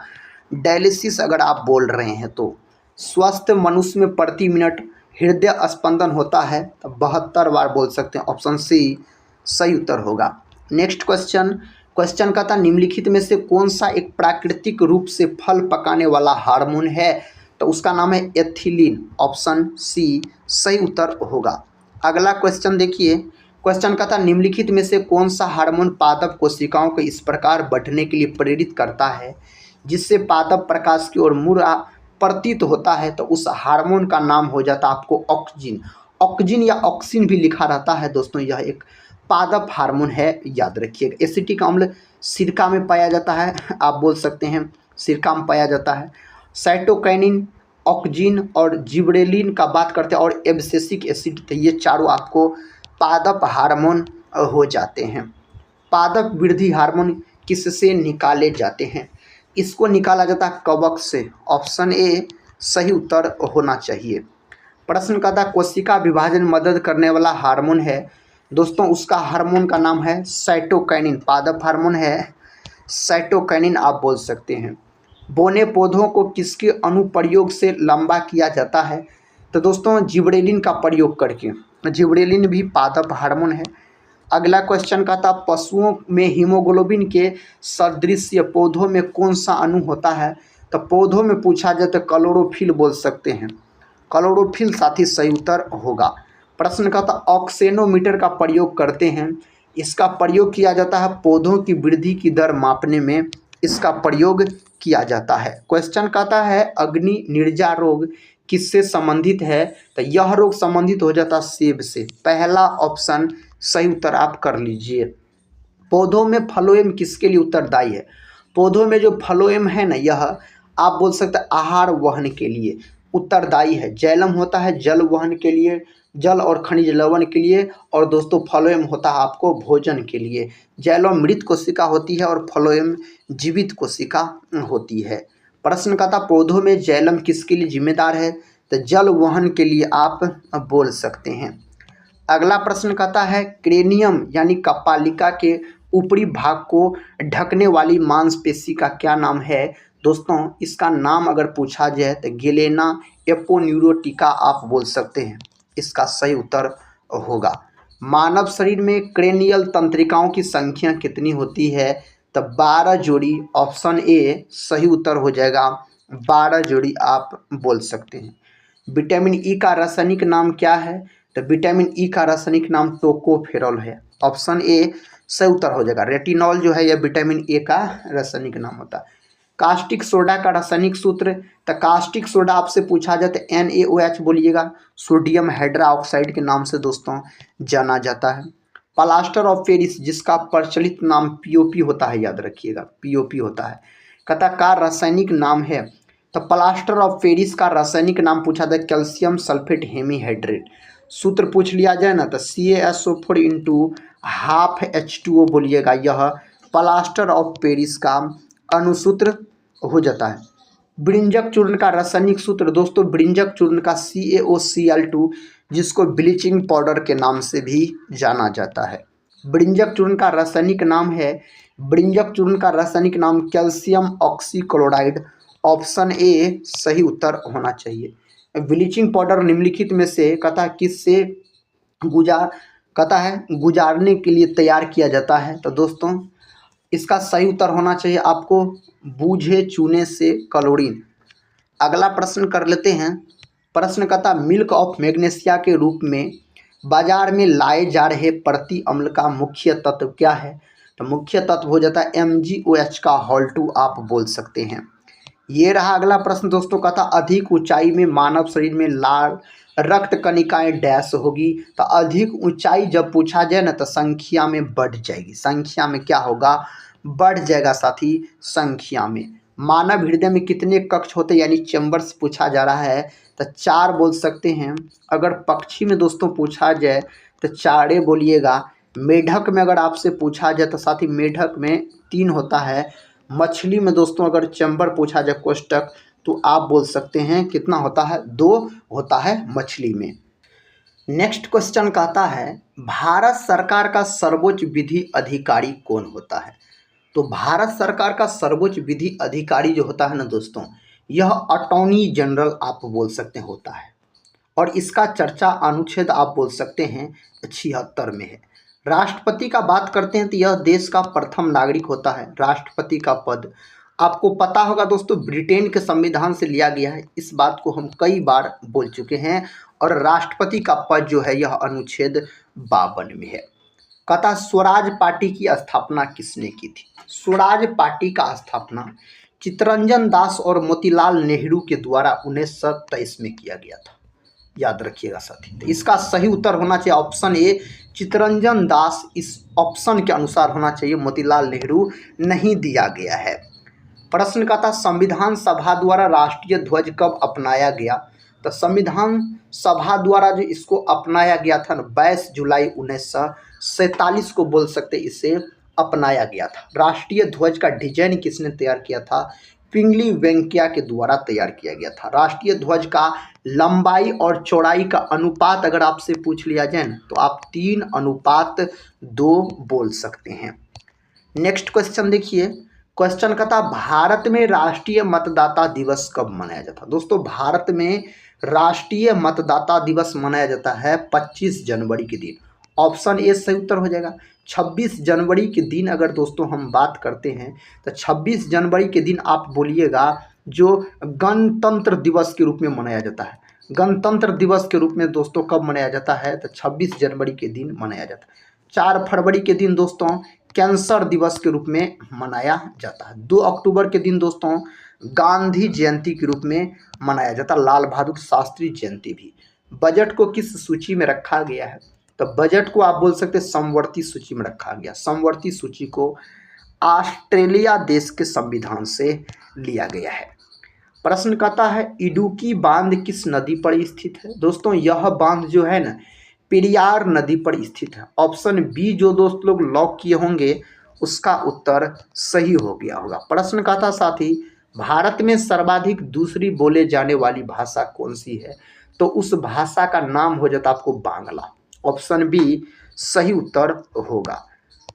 डायलिसिस अगर आप बोल रहे हैं तो। स्वस्थ मनुष्य में प्रति मिनट हृदय स्पंदन होता है तो 72 बार बोल सकते हैं। ऑप्शन सी सही उत्तर होगा। नेक्स्ट क्वेश्चन कहता निम्नलिखित में से कौन सा एक प्राकृतिक रूप से फल पकाने वाला हार्मोन है? तो उसका नाम है एथिलीन। ऑप्शन सी सही उत्तर होगा। अगला क्वेश्चन देखिए। क्वेश्चन कहता निम्नलिखित में से कौन सा हार्मोन पादप कोशिकाओं को इस प्रकार बढ़ने के लिए प्रेरित करता है जिससे पादप प्रकाश की ओर मुड़ प्रतीत होता है? तो उस हार्मोन का नाम हो जाता है आपको ऑक्सिन। ऑक्सिन या ऑक्सिन भी लिखा रहता है दोस्तों, यह एक पादप हार्मोन है, याद रखिएगा। एसिटिक अम्ल सिरका में पाया जाता है, आप बोल सकते हैं सिरका में पाया जाता है। साइटोकाइनिन, ऑक्सिन और जिबरेलिन का बात करते हैं, और एब्सिसिक एसिड, ये चारों आपको पादप हार्मोन हो जाते हैं। पादप वृद्धि हार्मोन किससे निकाले जाते हैं? इसको निकाला जाता है कवक से। ऑप्शन ए सही उत्तर होना चाहिए। प्रश्न का था कोशिका विभाजन मदद करने वाला हार्मोन है दोस्तों, उसका हार्मोन का नाम है साइटोकाइनिन। पादप हार्मोन है साइटोकाइनिन आप बोल सकते हैं। बौने पौधों को किसके अनुप्रयोग से लंबा किया जाता है? तो दोस्तों जिबरेलिन का प्रयोग करके। जिबरेलिन भी पादप हार्मोन है। अगला क्वेश्चन का था पशुओं में हीमोग्लोबिन के सदृश पौधों में कौन सा अणु होता है? तो पौधों में पूछा जाए तो क्लोरोफिल बोल सकते हैं। क्लोरोफिल साथी सही उत्तर होगा। प्रश्न का था ऑक्सेनोमीटर का प्रयोग करते हैं, इसका प्रयोग किया जाता है पौधों की वृद्धि की दर मापने में, इसका प्रयोग किया जाता है। क्वेश्चन कहता है अग्नि निर्जा रोग किससे संबंधित है? तो यह रोग संबंधित हो जाता है सेब से। पहला ऑप्शन सही उत्तर आप कर लीजिए। पौधों में फ्लोएम किसके लिए उत्तरदायी है? पौधों में जो फ्लोएम है ना, यह आप बोल सकते हैं आहार वहन के लिए उत्तरदायी है। जैलम होता है जल वहन के लिए, जल और खनिज लवण के लिए, और दोस्तों फ्लोएम होता है आपको भोजन के लिए। जैलम मृत कोशिका होती है और फ्लोएम जीवित कोशिका होती है। प्रश्न का था पौधों में जैलम किसके लिए जिम्मेदार है? तो जल वहन के लिए आप बोल सकते हैं। अगला प्रश्न कहता है क्रेनियम यानी कपालिका के ऊपरी भाग को ढकने वाली मांसपेशी का क्या नाम है? दोस्तों इसका नाम अगर पूछा जाए तो गेलेना एपोन्यूरोटिका आप बोल सकते हैं, इसका सही उत्तर होगा। मानव शरीर में क्रेनियल तंत्रिकाओं की संख्या कितनी होती है? तो 12 जोड़ी। ऑप्शन ए सही उत्तर हो जाएगा, 12 जोड़ी आप बोल सकते हैं। विटामिन ई का रासायनिक नाम क्या है? तो विटामिन ई का रासायनिक नाम टोकोफेरॉल है। ऑप्शन ए सही उत्तर हो जाएगा। रेटिनॉल जो है यह विटामिन ए का रासायनिक नाम होता है। कास्टिक सोडा का रासायनिक सूत्र? तो कास्टिक सोडा आपसे पूछा जाए तो NaOH बोलिएगा, सोडियम हाइड्रोक्साइड के नाम से दोस्तों जाना जाता है। प्लास्टर ऑफ पेरिस जिसका प्रचलित नाम POP होता है, याद रखिएगा POP होता है, कहता का रासायनिक नाम है? तो प्लास्टर ऑफ पेरिस का रासायनिक नाम पूछा जाए कैल्शियम सल्फेट हेमीहाइड्रेट। सूत्र पूछ लिया जाए ना तो CaSO4 × ½ H2O बोलिएगा, यह प्लास्टर ऑफ पेरिस का अणुसूत्र हो जाता है। ब्रिंजक चूर्ण का रासायनिक सूत्र दोस्तों, ब्रिंजक चूर्ण का CaOCl2, जिसको ब्लीचिंग पाउडर के नाम से भी जाना जाता है। ब्रिंजक चूर्ण का रासायनिक नाम है, ब्रिंजक चूर्ण का रासायनिक नाम कैल्शियम ऑक्सीक्लोराइड। ऑप्शन ए सही उत्तर होना चाहिए। ब्लीचिंग पाउडर निम्नलिखित में से कहता है किससे गुजारने के लिए तैयार किया जाता है? तो दोस्तों इसका सही उत्तर होना चाहिए आपको बूझे चूने से क्लोरीन। अगला प्रश्न कर लेते हैं। प्रश्न कहता मिल्क ऑफ मैग्नीशिया के रूप में बाजार में लाए जा रहे प्रति अम्ल का मुख्य तत्व क्या है? तो मुख्य तत्व हो जाता है MgOH का हॉल2 आप बोल सकते हैं। ये रहा अगला प्रश्न दोस्तों, कहता अधिक ऊंचाई में मानव शरीर में लाल रक्त कणिकाएं डैश होगी। तो अधिक ऊंचाई जब पूछा जाए ना तो संख्या में बढ़ जाएगी, संख्या में क्या होगा? बढ़ जाएगा साथी, संख्या में। मानव हृदय में कितने कक्ष होते यानी चैम्बर्स पूछा जा रहा है, तो 4 बोल सकते हैं। अगर पक्षी में दोस्तों पूछा जाए तो 4 बोलिएगा। मेढक में अगर आपसे पूछा जाए तो साथी मेढक में 3 होता है। मछली में दोस्तों अगर चैम्बर पूछा जाए कोष्ठक, तो आप बोल सकते हैं कितना होता है? 2 होता है मछली में। नेक्स्ट क्वेश्चन कहता है भारत सरकार का सर्वोच्च विधि अधिकारी कौन होता है? तो भारत सरकार का सर्वोच्च विधि अधिकारी जो होता है ना दोस्तों, यह अटॉर्नी जनरल आप बोल सकते हैं होता है। और इसका चर्चा अनुच्छेद आप बोल सकते हैं 76 में है। राष्ट्रपति का बात करते हैं तो यह देश का प्रथम नागरिक होता है। राष्ट्रपति का पद आपको पता होगा दोस्तों, ब्रिटेन के संविधान से लिया गया है। इस बात को हम कई बार बोल चुके हैं। और राष्ट्रपति का पद जो है यह अनुच्छेद 52 में है। कहता स्वराज पार्टी की स्थापना किसने की थी? स्वराज पार्टी का स्थापना चित्तरंजन दास और मोतीलाल नेहरू के द्वारा 1923 में किया गया था। याद रखिएगा साथी। तो इसका सही उत्तर होना चाहिए ऑप्शन ए चित्तरंजन दास। इस ऑप्शन के अनुसार होना चाहिए, मोतीलाल नेहरू नहीं दिया गया है। प्रश्न का था संविधान सभा द्वारा राष्ट्रीय ध्वज कब अपनाया गया? तो संविधान सभा द्वारा जो इसको अपनाया गया था ना 22 जुलाई 1947 को बोल सकते इसे अपनाया गया था। राष्ट्रीय ध्वज का डिजाइन किसने तैयार किया था? पिंगली वेंकैया के द्वारा तैयार किया गया था। राष्ट्रीय ध्वज का लंबाई और चौड़ाई का अनुपात अगर आपसे पूछ लिया जाए ना तो आप 3:2 बोल सकते हैं। नेक्स्ट क्वेश्चन देखिए। क्वेश्चन का था भारत में राष्ट्रीय मतदाता दिवस कब मनाया जाता है? दोस्तों भारत में राष्ट्रीय मतदाता दिवस मनाया जाता है 25 जनवरी के दिन। ऑप्शन ए सही उत्तर हो जाएगा। 26 जनवरी के दिन अगर दोस्तों हम बात करते हैं तो 26 जनवरी के दिन आप बोलिएगा जो गणतंत्र दिवस के रूप में मनाया जाता है। गणतंत्र दिवस के रूप में दोस्तों कब मनाया जाता है? तो 26 जनवरी के दिन मनाया जाता है। 4 फरवरी के दिन दोस्तों कैंसर दिवस के रूप में मनाया जाता है। 2 अक्टूबर के दिन दोस्तों गांधी जयंती के रूप में मनाया जाता है, लाल बहादुर शास्त्री जयंती भी। बजट को किस सूची में रखा गया है? तो बजट को आप बोल सकते हैं समवर्ती सूची में रखा गया। समवर्ती सूची को ऑस्ट्रेलिया देश के संविधान से लिया गया है। प्रश्न कहता है इडुक्की बांध किस नदी पर स्थित है? दोस्तों यह बांध जो है ना पेरियार नदी पर स्थित है। ऑप्शन बी जो दोस्त लोग लॉक किए होंगे उसका उत्तर सही हो गया होगा। प्रश्न कहता साथी भारत में सर्वाधिक दूसरी बोले जाने वाली भाषा कौन सी है? तो उस भाषा का नाम हो जाता आपको बांग्ला। ऑप्शन बी सही उत्तर होगा।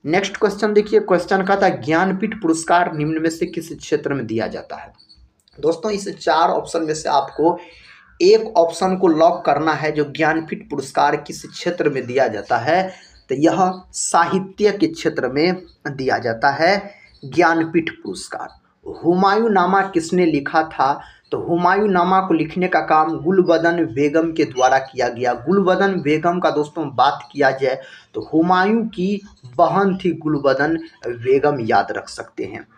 नेक्स्ट क्वेश्चन देखिए। क्वेश्चन का था ज्ञानपीठ पुरस्कार निम्न में से किस क्षेत्र में दिया जाता है? दोस्तों इस 4 ऑप्शन में से आपको एक ऑप्शन को लॉक करना है। जो ज्ञानपीठ पुरस्कार किस क्षेत्र में दिया जाता है? तो यह साहित्य के क्षेत्र में दिया जाता है ज्ञानपीठ पुरस्कार। हुमायूं नामा किसने लिखा था? तो हुमायूं नामा को लिखने का काम गुलबदन बेगम के द्वारा किया गया। गुलबदन बेगम का दोस्तों बात किया जाए तो हुमायूं की बहन थी गुलबदन बेगम, याद रख सकते हैं।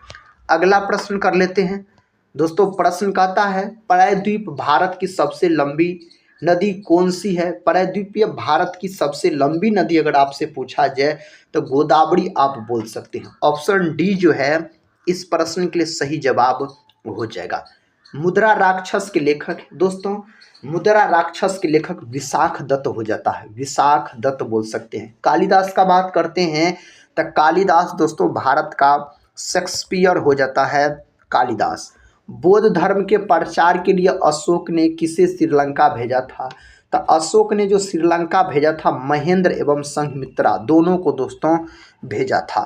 अगला प्रश्न कर लेते हैं दोस्तों। प्रश्न कहता है प्रायद्वीप भारत की सबसे लंबी नदी कौन सी है? प्रायद्वीपीय भारत की सबसे लंबी नदी अगर आपसे पूछा जाए तो गोदावरी आप बोल सकते हैं। ऑप्शन डी जो है इस प्रश्न के लिए सही जवाब हो जाएगा। मुद्रा राक्षस के लेखक दोस्तों, मुद्रा राक्षस के लेखक विशाख दत्त हो जाता है, विशाख दत्त बोल सकते हैं। कालिदास का बात करते हैं तो कालिदास दोस्तों भारत का शेक्सपियर हो जाता है कालिदास। बौद्ध धर्म के प्रचार के लिए अशोक ने किसे श्रीलंका भेजा था? तो अशोक ने जो श्रीलंका भेजा था महेंद्र एवं संघमित्रा दोनों को दोस्तों भेजा था।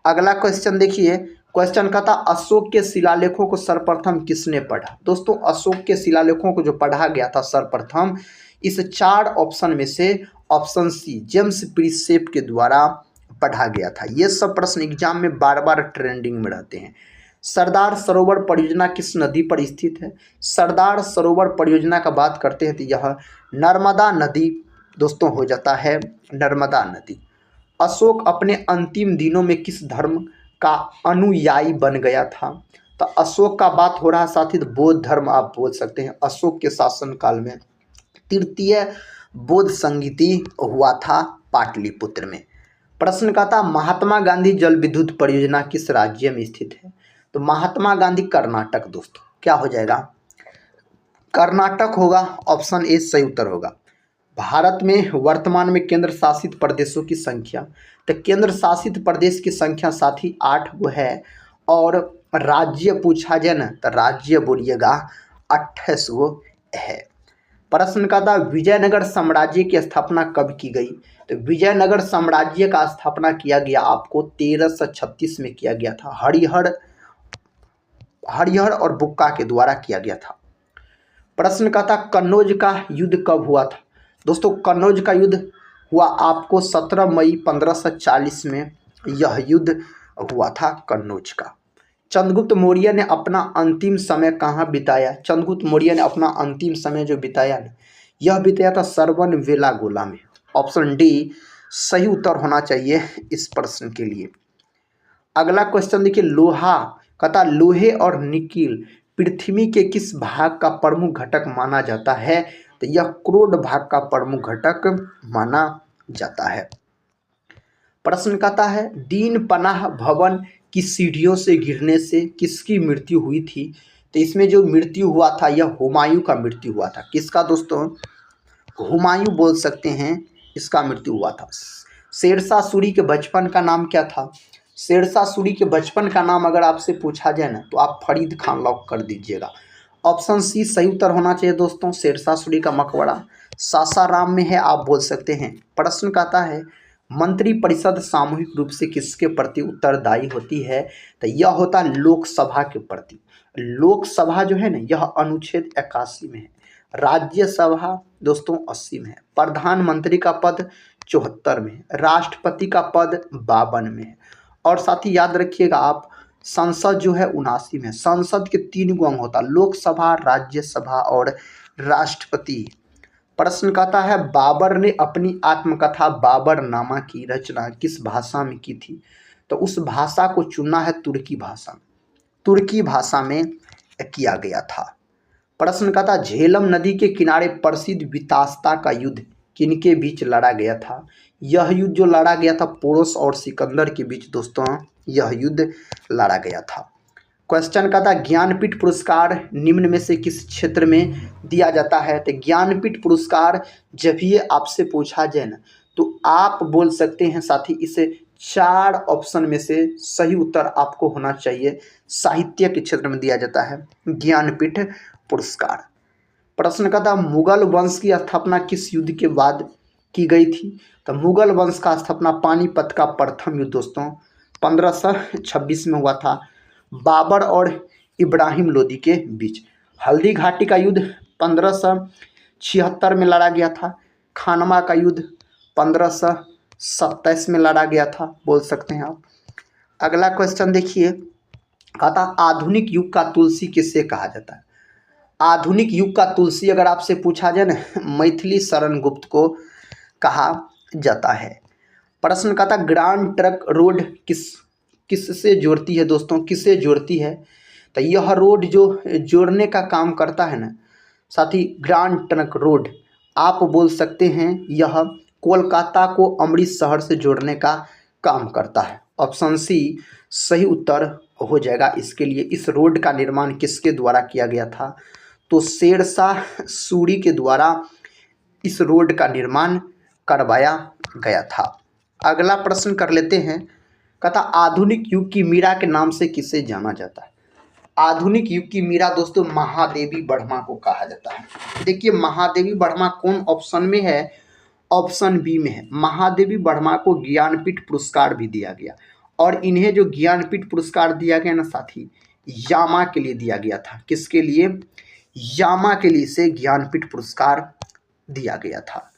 अगला क्वेश्चन देखिए, क्वेश्चन का था अशोक के शिलालेखों को सर्वप्रथम किसने पढ़ा? दोस्तों अशोक के शिलालेखों को जो पढ़ा गया था सर्वप्रथम इस 4 ऑप्शन में से ऑप्शन सी जेम्स प्रिसेप के द्वारा पढ़ा गया था। ये सब प्रश्न एग्जाम में बार बार ट्रेंडिंग में रहते हैं। सरदार सरोवर परियोजना किस नदी पर स्थित है? सरदार सरोवर परियोजना का बात करते हैं तो यह नर्मदा नदी दोस्तों हो जाता है, नर्मदा नदी। अशोक अपने अंतिम दिनों में किस धर्म का अनुयायी बन गया था? तो अशोक का बात हो रहा है साथी, तो बौद्ध धर्म आप बोल सकते हैं। अशोक के शासन काल में तृतीय बौद्ध संगीति हुआ था पाटलिपुत्र में। प्रश्न का था महात्मा गांधी जल विद्युत परियोजना किस राज्य में स्थित है? तो महात्मा गांधी कर्नाटक दोस्तों, क्या हो जाएगा? कर्नाटक होगा, ऑप्शन ए सही उत्तर होगा। भारत में वर्तमान में केंद्र शासित प्रदेशों की संख्या, तो केंद्र शासित प्रदेश की संख्या साथी 8 गो है, और राज्य पूछा जाए ना तो राज्य बोलिएगा 28 गो है। प्रश्न का था विजयनगर साम्राज्य की स्थापना कब की गई? तो विजयनगर साम्राज्य का स्थापना किया गया आपको 1336 में किया गया था, हरिहर और बुक्का के द्वारा किया गया था। प्रश्न का था कन्नौज का युद्ध कब हुआ था? दोस्तों कन्नौज का युद्ध हुआ आपको 17 मई 1540 में यह युद्ध हुआ था कन्नौज का। चंद्रगुप्त मौर्य ने अपना अंतिम समय कहाँ बिताया? चंद्रगुप्त मौर्य ने अपना अंतिम समय जो बिताया ना, यह बिताया था सरवन वेलागोला में। ऑप्शन डी सही उत्तर होना चाहिए इस प्रश्न के लिए। अगला क्वेश्चन देखिए, लोहा कथा लोहे और निकिल पृथ्वी के किस भाग का प्रमुख घटक माना जाता है? तो यह क्रोड भाग का प्रमुख घटक माना जाता है। प्रश्न कहता है दीन पनाह भवन की सीढ़ियों से गिरने से किसकी मृत्यु हुई थी? तो इसमें जो मृत्यु हुआ था यह हुमायूं का मृत्यु हुआ था। किसका दोस्तों? हुमायूं बोल सकते हैं, इसका मृत्यु हुआ था। शेरशाह सूरी के बचपन का नाम क्या था? शेरशाह सूरी के बचपन का नाम अगर आपसे पूछा जाए ना तो आप फरीद खान लॉक कर दीजिएगा। ऑप्शन सी सही उत्तर होना चाहिए दोस्तों। शेरशाह सूरी का मकबरा सासाराम में है, आप बोल सकते हैं। प्रश्न कहता है मंत्रिपरिषद सामूहिक रूप से किसके प्रति उत्तरदायी होती है? तो यह होता है लोकसभा के प्रति। लोकसभा जो है ना यह अनुच्छेद 81 में है, राज्यसभा दोस्तों 80 में है, प्रधानमंत्री का पद 74 में है, राष्ट्रपति का पद 52 में है, और साथ ही याद रखिएगा आप संसद जो है 79 में। संसद के 3 गो अंग होता है, लोकसभा, राज्यसभा और राष्ट्रपति। प्रश्न कहता है बाबर ने अपनी आत्मकथा बाबरनामा की रचना किस भाषा में की थी? तो उस भाषा को चुनना है तुर्की भाषा में, तुर्की भाषा में किया गया था। प्रश्न कहता झेलम नदी के किनारे प्रसिद्ध वितास्ता का युद्ध किनके बीच लड़ा गया था? यह युद्ध जो लड़ा गया था पोरस और सिकंदर के बीच दोस्तों यह युद्ध लड़ा गया था। क्वेश्चन का था ज्ञानपीठ पुरस्कार निम्न में से किस क्षेत्र में दिया जाता है? तो ज्ञानपीठ पुरस्कार जब ये आपसे पूछा जाए ना तो आप बोल सकते हैं साथी इसे 4 ऑप्शन में से सही उत्तर आपको होना चाहिए। साहित्य के क्षेत्र में दिया जाता है ज्ञानपीठ पुरस्कार। प्रश्न का था मुगल वंश की स्थापना किस युद्ध के बाद की गई थी? तो मुगल वंश का स्थापना पानीपत का प्रथम युद्ध दोस्तों 1526 में हुआ था, बाबर और इब्राहिम लोदी के बीच। हल्दी घाटी का युद्ध 1576 में लड़ा गया था, खानवा का युद्ध 1527 में लड़ा गया था, बोल सकते हैं आप। अगला क्वेश्चन देखिए, कहता आधुनिक युग का तुलसी किसे कहा जाता है? आधुनिक युग का तुलसी अगर आपसे पूछा जाए ना मैथिली शरण गुप्त को कहा जाता है। प्रश्न का था ग्रांड ट्रंक रोड किससे जोड़ती है दोस्तों? किसे जोड़ती है? तो यह रोड जो जोड़ने का काम करता है ना साथ ही ग्रांड ट्रंक रोड आप बोल सकते हैं यह कोलकाता को अमृतसर से जोड़ने का काम करता है। ऑप्शन सी सही उत्तर हो जाएगा इसके लिए। इस रोड का निर्माण किसके द्वारा किया गया था? तो शेरशाह सूरी के द्वारा इस रोड का निर्माण करवाया गया था। अगला प्रश्न कर लेते हैं। कहता आधुनिक युग की मीरा के नाम से किसे जाना जाता है? आधुनिक युग की मीरा दोस्तों महादेवी वर्मा को कहा जाता है। देखिए महादेवी वर्मा कौन ऑप्शन में है? ऑप्शन बी में है। महादेवी वर्मा को ज्ञानपीठ पुरस्कार भी दिया गया, और इन्हें जो ज्ञानपीठ पुरस्कार दिया गया ना साथी, यामा के लिए दिया गया था। किसके लिए? यामा के लिए इसे ज्ञानपीठ पुरस्कार दिया गया था।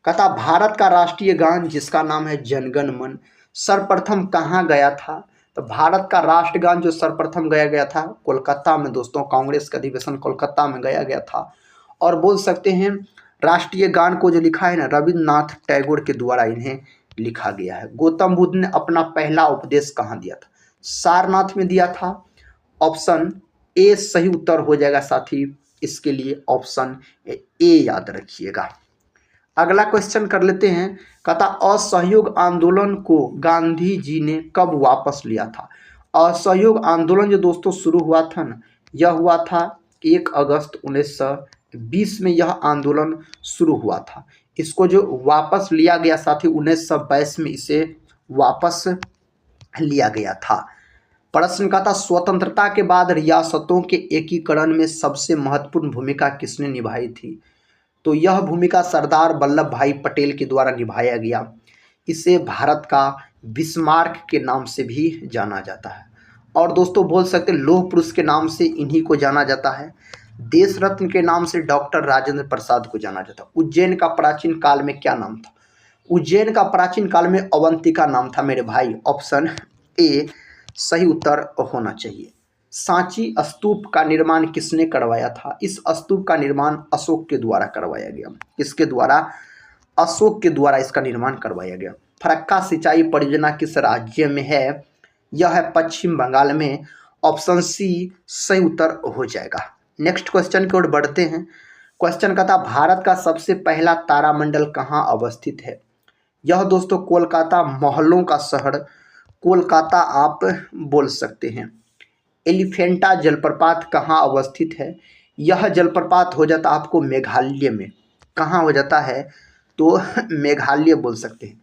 कहता भारत का राष्ट्रीय गान जिसका नाम है जनगण मन सर्वप्रथम कहाँ गया था? तो भारत का राष्ट्रगान जो सर्वप्रथम गाया गया था कोलकाता में दोस्तों, कांग्रेस का अधिवेशन कोलकाता में गाया गया था। और बोल सकते हैं राष्ट्रीय गान को जो लिखा है ना रविन्द्रनाथ टैगोर के द्वारा इन्हें लिखा गया है। गौतम बुद्ध ने अपना पहला उपदेश कहाँ दिया था? सारनाथ में दिया था। ऑप्शन ए सही उत्तर हो जाएगा साथी इसके लिए, ऑप्शन ए याद रखिएगा। अगला क्वेश्चन कर लेते हैं। कहता असहयोग आंदोलन को गांधी जी ने कब वापस लिया था? असहयोग आंदोलन जो दोस्तों शुरू हुआ था ना, यह हुआ था 1 अगस्त 1920 में यह आंदोलन शुरू हुआ था। इसको जो वापस लिया गया साथी 1922 में इसे वापस लिया गया था। प्रश्न का था स्वतंत्रता के बाद रियासतों के एकीकरण में सबसे महत्वपूर्ण भूमिका किसने निभाई थी? तो यह भूमिका सरदार वल्लभ भाई पटेल के द्वारा निभाया गया। इसे भारत का बिस्मार्क के नाम से भी जाना जाता है। और दोस्तों बोल सकते हैं लौह पुरुष के नाम से इन्हीं को जाना जाता है। देश रत्न के नाम से डॉक्टर राजेंद्र प्रसाद को जाना जाता है। उज्जैन का प्राचीन काल में क्या नाम था? उज्जैन का प्राचीन काल में अवंतिका नाम था मेरे भाई। ऑप्शन ए सही उत्तर होना चाहिए। सांची स्तूप का निर्माण किसने करवाया था? इस स्तूप का निर्माण अशोक के द्वारा करवाया गया। किसके द्वारा? अशोक के द्वारा इसका निर्माण करवाया गया। फरक्का सिंचाई परियोजना किस राज्य में है? यह है पश्चिम बंगाल में। ऑप्शन सी सही उत्तर हो जाएगा। नेक्स्ट क्वेश्चन की ओर बढ़ते हैं। क्वेश्चन का था भारत का सबसे पहला तारामंडल कहाँ अवस्थित है? यह दोस्तों कोलकाता, महलों का शहर कोलकाता आप बोल सकते हैं। एलिफेंटा जलप्रपात कहाँ अवस्थित है? यह जलप्रपात हो जाता आपको मेघालय में। कहाँ हो जाता है? तो मेघालय बोल सकते हैं।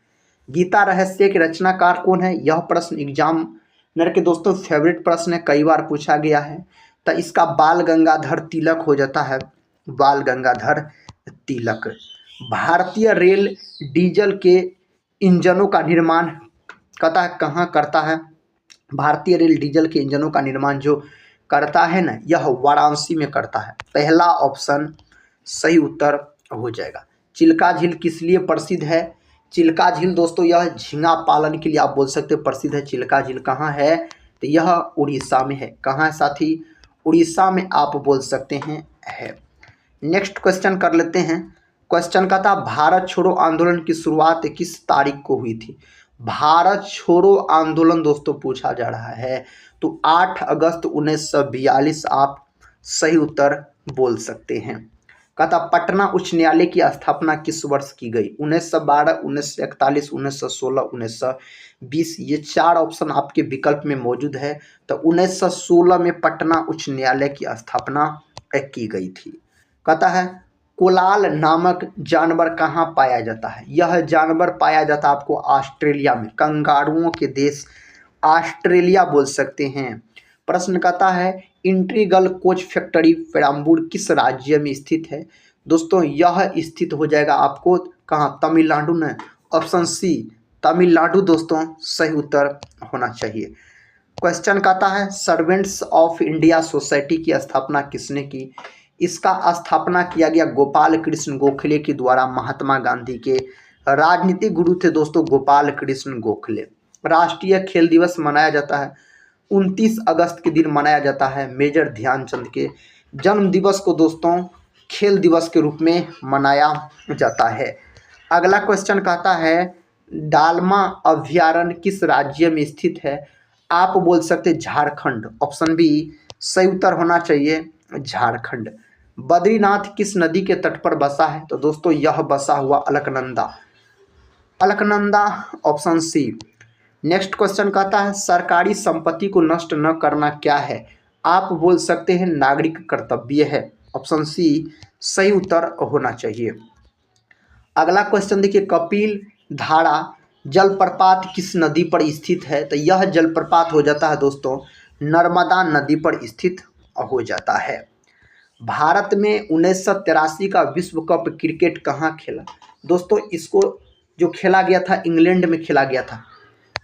गीता रहस्य के रचनाकार कौन है? यह प्रश्न एग्जामिनर के दोस्तों फेवरेट प्रश्न है, कई बार पूछा गया है। तो इसका बाल गंगाधर तिलक हो जाता है, बाल गंगाधर तिलक। भारतीय रेल डीजल के इंजनों का निर्माण कहाँ करता है? भारतीय रेल डीजल के इंजनों का निर्माण जो करता है ना, यह वाराणसी में करता है। पहला ऑप्शन सही उत्तर हो जाएगा। चिल्का झील किस लिए प्रसिद्ध है? चिल्का झील दोस्तों यह झींगा पालन के लिए आप बोल सकते हो प्रसिद्ध है। चिल्का झील कहाँ है? तो यह उड़ीसा में है। कहाँ है साथी? उड़ीसा में आप बोल सकते हैं है। नेक्स्ट क्वेश्चन कर लेते हैं। क्वेश्चन का था भारत छोड़ो आंदोलन की शुरुआत किस तारीख को हुई थी? भारत छोड़ो आंदोलन दोस्तों पूछा जा रहा है, तो 8 अगस्त 1942 आप सही उत्तर बोल सकते हैं। कहता पटना उच्च न्यायालय की स्थापना किस वर्ष की गई? 1912, 1941, 1916, 1920। ये 4 ऑप्शन आपके विकल्प में मौजूद है। तो 1916 में पटना उच्च न्यायालय की स्थापना की गई थी। कहता है कोलाल नामक जानवर कहाँ पाया जाता है? यह जानवर पाया जाता है आपको ऑस्ट्रेलिया में। कंगारुओं के देश ऑस्ट्रेलिया बोल सकते हैं। प्रश्न कहता है इंटीग्रल कोच फैक्ट्री पेरम्बूर किस राज्य में स्थित है? दोस्तों यह स्थित हो जाएगा आपको कहाँ? तमिलनाडु में। ऑप्शन सी तमिलनाडु दोस्तों सही उत्तर होना चाहिए। क्वेश्चन कहता है सर्वेंट्स ऑफ इंडिया सोसाइटी की स्थापना किसने की? इसका स्थापना किया गया गोपाल कृष्ण गोखले के द्वारा। महात्मा गांधी के राजनीतिक गुरु थे दोस्तों गोपाल कृष्ण गोखले। राष्ट्रीय खेल दिवस मनाया जाता है 29 अगस्त के दिन मनाया जाता है। मेजर ध्यानचंद के जन्म दिवस को दोस्तों खेल दिवस के रूप में मनाया जाता है। अगला क्वेश्चन कहता है डालमा अभ्यारण्य किस राज्य में स्थित है? आप बोल सकते झारखंड। ऑप्शन बी सही उत्तर होना चाहिए, झारखंड। बद्रीनाथ किस नदी के तट पर बसा है? तो दोस्तों यह बसा हुआ Alaknanda. Alaknanda option C. Next question कहता है सरकारी संपत्ति को नष्ट न करना क्या है? आप बोल सकते हैं नागरिक कर्तव्य है। ऑप्शन सी सही उत्तर होना चाहिए। अगला क्वेश्चन देखिए, कपिल धारा जलप्रपात किस नदी पर स्थित है? तो यह जलप्रपात हो जाता है दोस्तों नर्मदा नदी पर स्थित हो जाता है। भारत में 1983 का विश्व कप क्रिकेट कहाँ खेला? दोस्तों इसको जो खेला गया था इंग्लैंड में खेला गया था।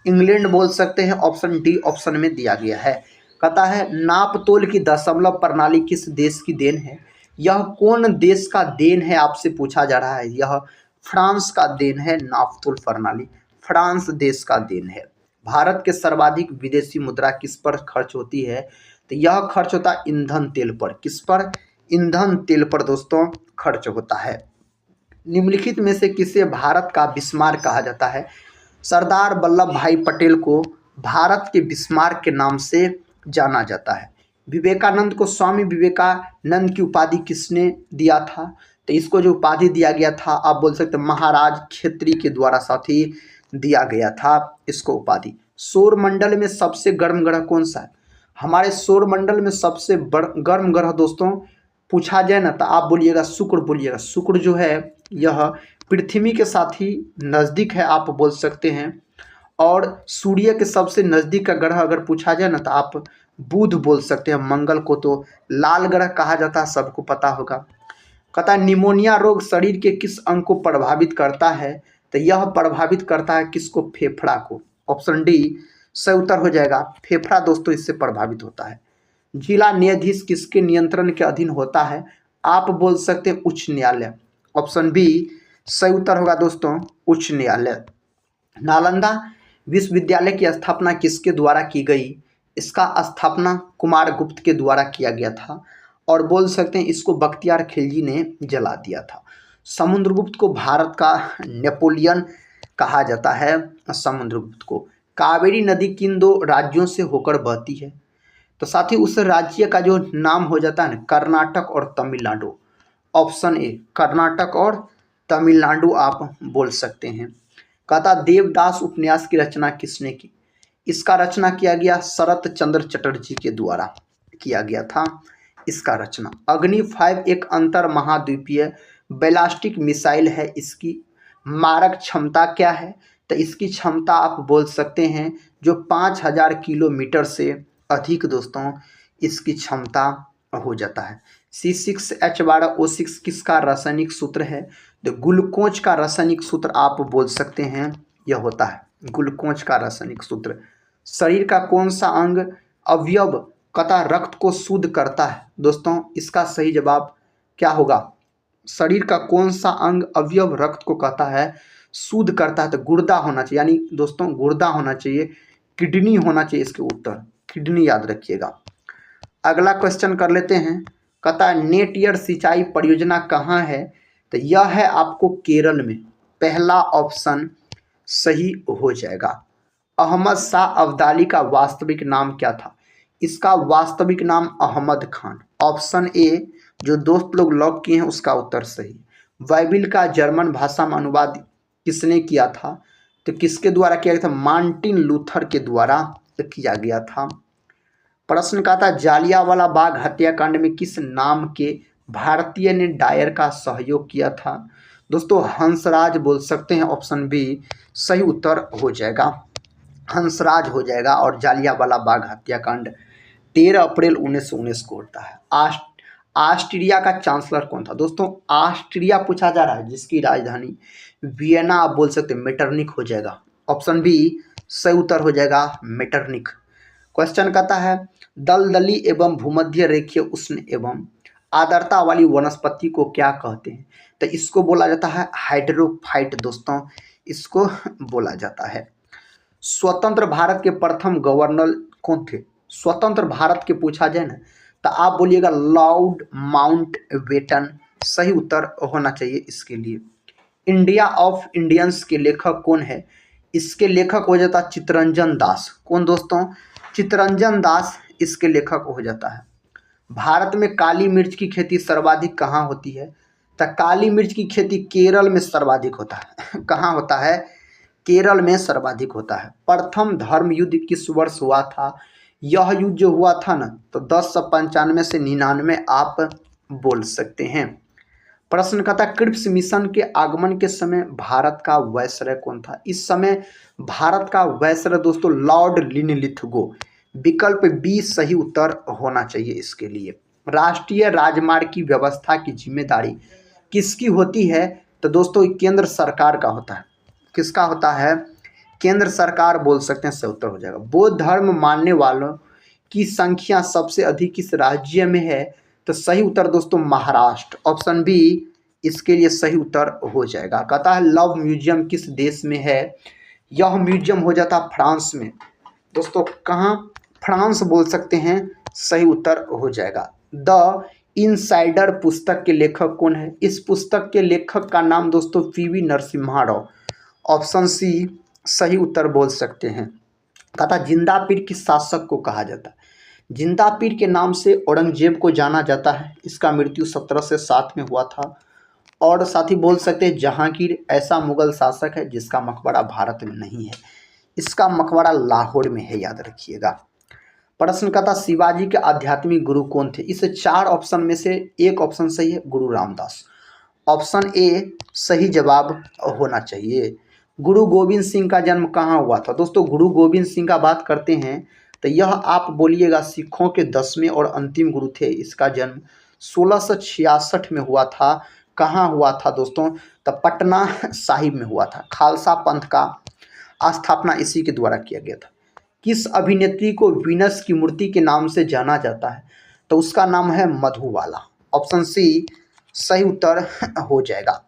इंग्लैंड बोल सकते हैं, ऑप्शन डी ऑप्शन में दिया गया है। कहता है नापतोल की दशमलव प्रणाली किस देश की देन है? यह कौन देश का देन है आपसे पूछा जा रहा है। यह फ्रांस का देन है। नापतोल प्रणाली फ्रांस देश का देन है। भारत के सर्वाधिक विदेशी मुद्रा किस पर खर्च होती है? तो यह खर्च होता है ईंधन तेल पर। किस पर? ईंधन तेल पर दोस्तों खर्च होता है। निम्नलिखित में से किसे भारत का बिस्मार्क कहा जाता है? सरदार वल्लभ भाई पटेल को भारत के बिस्मार्क के नाम से जाना जाता है। विवेकानंद को स्वामी विवेकानंद की उपाधि किसने दिया था? तो इसको जो उपाधि दिया गया था आप बोल सकते हैं महाराज खेत्री के द्वारा साथ ही दिया गया था इसको उपाधि। सौर मंडल में सबसे गर्म ग्रह कौन सा है? हमारे सौर मंडल में सबसे गर्म ग्रह दोस्तों पूछा जाए ना तो आप बोलिएगा शुक्र बोलिएगा। शुक्र जो है यह पृथ्वी के साथ ही नज़दीक है आप बोल सकते हैं। और सूर्य के सबसे नज़दीक का ग्रह अगर पूछा जाए ना तो आप बुध बोल सकते हैं। मंगल को तो लाल ग्रह कहा जाता है, सबको पता होगा। कहता है निमोनिया रोग शरीर के किस अंग को प्रभावित करता है? तो यह प्रभावित करता है किसको? फेफड़ा को। ऑप्शन डी सही उत्तर हो जाएगा। फेफड़ा दोस्तों इससे प्रभावित होता है। जिला न्यायाधीश किसके नियंत्रण के अधीन होता है? आप बोल सकते हैं उच्च न्यायालय। ऑप्शन बी सही उत्तर होगा दोस्तों उच्च न्यायालय। नालंदा विश्वविद्यालय की स्थापना किसके द्वारा की गई? इसका स्थापना कुमार गुप्त के द्वारा किया गया था और बोल सकते हैं इसको बख्तियार खिलजी ने जला दिया था। समुद्रगुप्त को भारत का नेपोलियन कहा जाता है। समुद्रगुप्त को। कावेरी नदी किन दो राज्यों से होकर बहती है? तो साथ ही उस राज्य का जो नाम हो जाता है ना कर्नाटक और तमिलनाडु। ऑप्शन ए कर्नाटक और तमिलनाडु आप बोल सकते हैं। कहता देवदास उपन्यास की रचना किसने की? इसका रचना किया गया शरत चंद्र चटर्जी के द्वारा किया गया था इसका रचना। अग्नि 5 एक अंतर महाद्वीपीय बैलास्टिक मिसाइल है। इसकी मारक क्षमता क्या है? तो इसकी क्षमता आप बोल सकते हैं जो 5000 किलोमीटर से अधिक दोस्तों इसकी क्षमता हो जाता है। C6H12O6 किसका रासायनिक सूत्र है? तो ग्लूकोज का रासायनिक सूत्र आप बोल सकते हैं यह होता है ग्लूकोज का रासायनिक सूत्र। शरीर का कौन सा अंग अवयव कथा रक्त को शुद्ध करता है? दोस्तों इसका सही जवाब क्या होगा? शरीर का कौन सा अंग अवयव रक्त को कहता है शुद्ध करता है? तो गुर्दा होना चाहिए। यानी दोस्तों गुर्दा होना चाहिए, किडनी होना चाहिए इसके उत्तर। किडनी याद रखिएगा। अगला क्वेश्चन कर लेते हैं। कहता है नेट ईयर सिंचाई परियोजना कहाँ है? तो यह है आपको केरल में। पहला ऑप्शन सही हो जाएगा। अहमद शाह अब्दाली का वास्तविक नाम क्या था? इसका वास्तविक नाम अहमद खान। ऑप्शन ए जो दोस्त लोग लॉक किए हैं उसका उत्तर सही। बाइबिल का जर्मन भाषा में अनुवाद किसने किया था? तो किसके द्वारा किया गया था? मार्टिन लूथर के द्वारा किया गया था। प्रश्न का था जालियांवाला बाग हत्याकांड में किस नाम के भारतीय ने डायर का सहयोग किया था? दोस्तों हंसराज बोल सकते हैं। ऑप्शन बी सही उत्तर हो जाएगा। हंसराज हो जाएगा। और जालियांवाला बाग हत्याकांड 13 अप्रैल 1919 को होता है। ऑस्ट्रिया का चांसलर कौन था? दोस्तों ऑस्ट्रिया पूछा जा रहा है जिसकी राजधानी वियना आप बोल सकते हैं मेटरनिक हो जाएगा। ऑप्शन बी सही उत्तर हो जाएगा मेटरनिक। क्वेश्चन कहता है दलदली एवं भूमध्य रेखीय उष्ण एवं आर्द्रता वाली वनस्पति को क्या कहते हैं? तो इसको बोला जाता है हाइड्रोफाइट दोस्तों इसको बोला जाता है। स्वतंत्र भारत के प्रथम गवर्नर कौन थे? स्वतंत्र भारत के पूछा जाए ना तो आप बोलिएगा लॉर्ड माउंटबेटन सही उत्तर होना चाहिए इसके लिए। इंडिया ऑफ इंडियंस के लेखक कौन है? इसके लेखक हो जाता चित्तरंजन दास। कौन दोस्तों? चित्तरंजन दास इसके लेखक हो जाता है। भारत में काली मिर्च की खेती सर्वाधिक कहाँ होती है? तो काली मिर्च की खेती केरल में सर्वाधिक होता है। कहाँ होता है? केरल में सर्वाधिक होता है। प्रथम धर्म युद्ध किस वर्ष हुआ था? यह युद्ध जो हुआ था ना, तो 1095 से 99 आप बोल सकते हैं। प्रश्न कहता है क्रिप्स मिशन के आगमन के समय भारत का वायसराय कौन था? इस समय भारत का वायसराय दोस्तों लॉर्ड लिनलिथगो। विकल्प बी सही उत्तर होना चाहिए इसके लिए। राष्ट्रीय राजमार्ग की व्यवस्था की जिम्मेदारी किसकी होती है? तो दोस्तों केंद्र सरकार का होता है। किसका होता है? केंद्र सरकार बोल सकते हैं, सही उत्तर हो जाएगा। बौद्ध धर्म मानने वालों की संख्या सबसे अधिक किस राज्य में है? तो सही उत्तर दोस्तों महाराष्ट्र, ऑप्शन बी इसके लिए सही उत्तर हो जाएगा। कहता है लव म्यूजियम किस देश में है? यह म्यूजियम हो जाता है फ्रांस में। दोस्तों कहाँ? फ्रांस बोल सकते हैं, सही उत्तर हो जाएगा। द इनसाइडर पुस्तक के लेखक कौन है? इस पुस्तक के लेखक का नाम दोस्तों PV Narasimha Rao, option C सही उत्तर बोल सकते हैं। कहता जिंदा पीर किस शासक को कहा जाता है? जिंदा पीर के नाम से औरंगजेब को जाना जाता है। इसका मृत्यु 1707 में हुआ था। और साथ ही बोल सकते हैं जहांगीर ऐसा मुगल शासक है जिसका मकबरा भारत में नहीं है, इसका मकबरा लाहौर में है, याद रखिएगा। प्रश्न का था शिवाजी के आध्यात्मिक गुरु कौन थे? इस 4 ऑप्शन में से एक ऑप्शन सही है, गुरु रामदास। ऑप्शन ए सही जवाब होना चाहिए। गुरु गोविंद सिंह का जन्म कहाँ हुआ था? दोस्तों गुरु गोविंद सिंह का बात करते हैं तो यह आप बोलिएगा सिखों के 10वें और अंतिम गुरु थे। इसका जन्म 1666 में हुआ था। कहाँ हुआ था दोस्तों? तो पटना साहिब में हुआ था। खालसा पंथ का स्थापना इसी के द्वारा किया गया था। किस अभिनेत्री को वीनस की मूर्ति के नाम से जाना जाता है? तो उसका नाम है मधुबाला, ऑप्शन सी सही उत्तर हो जाएगा।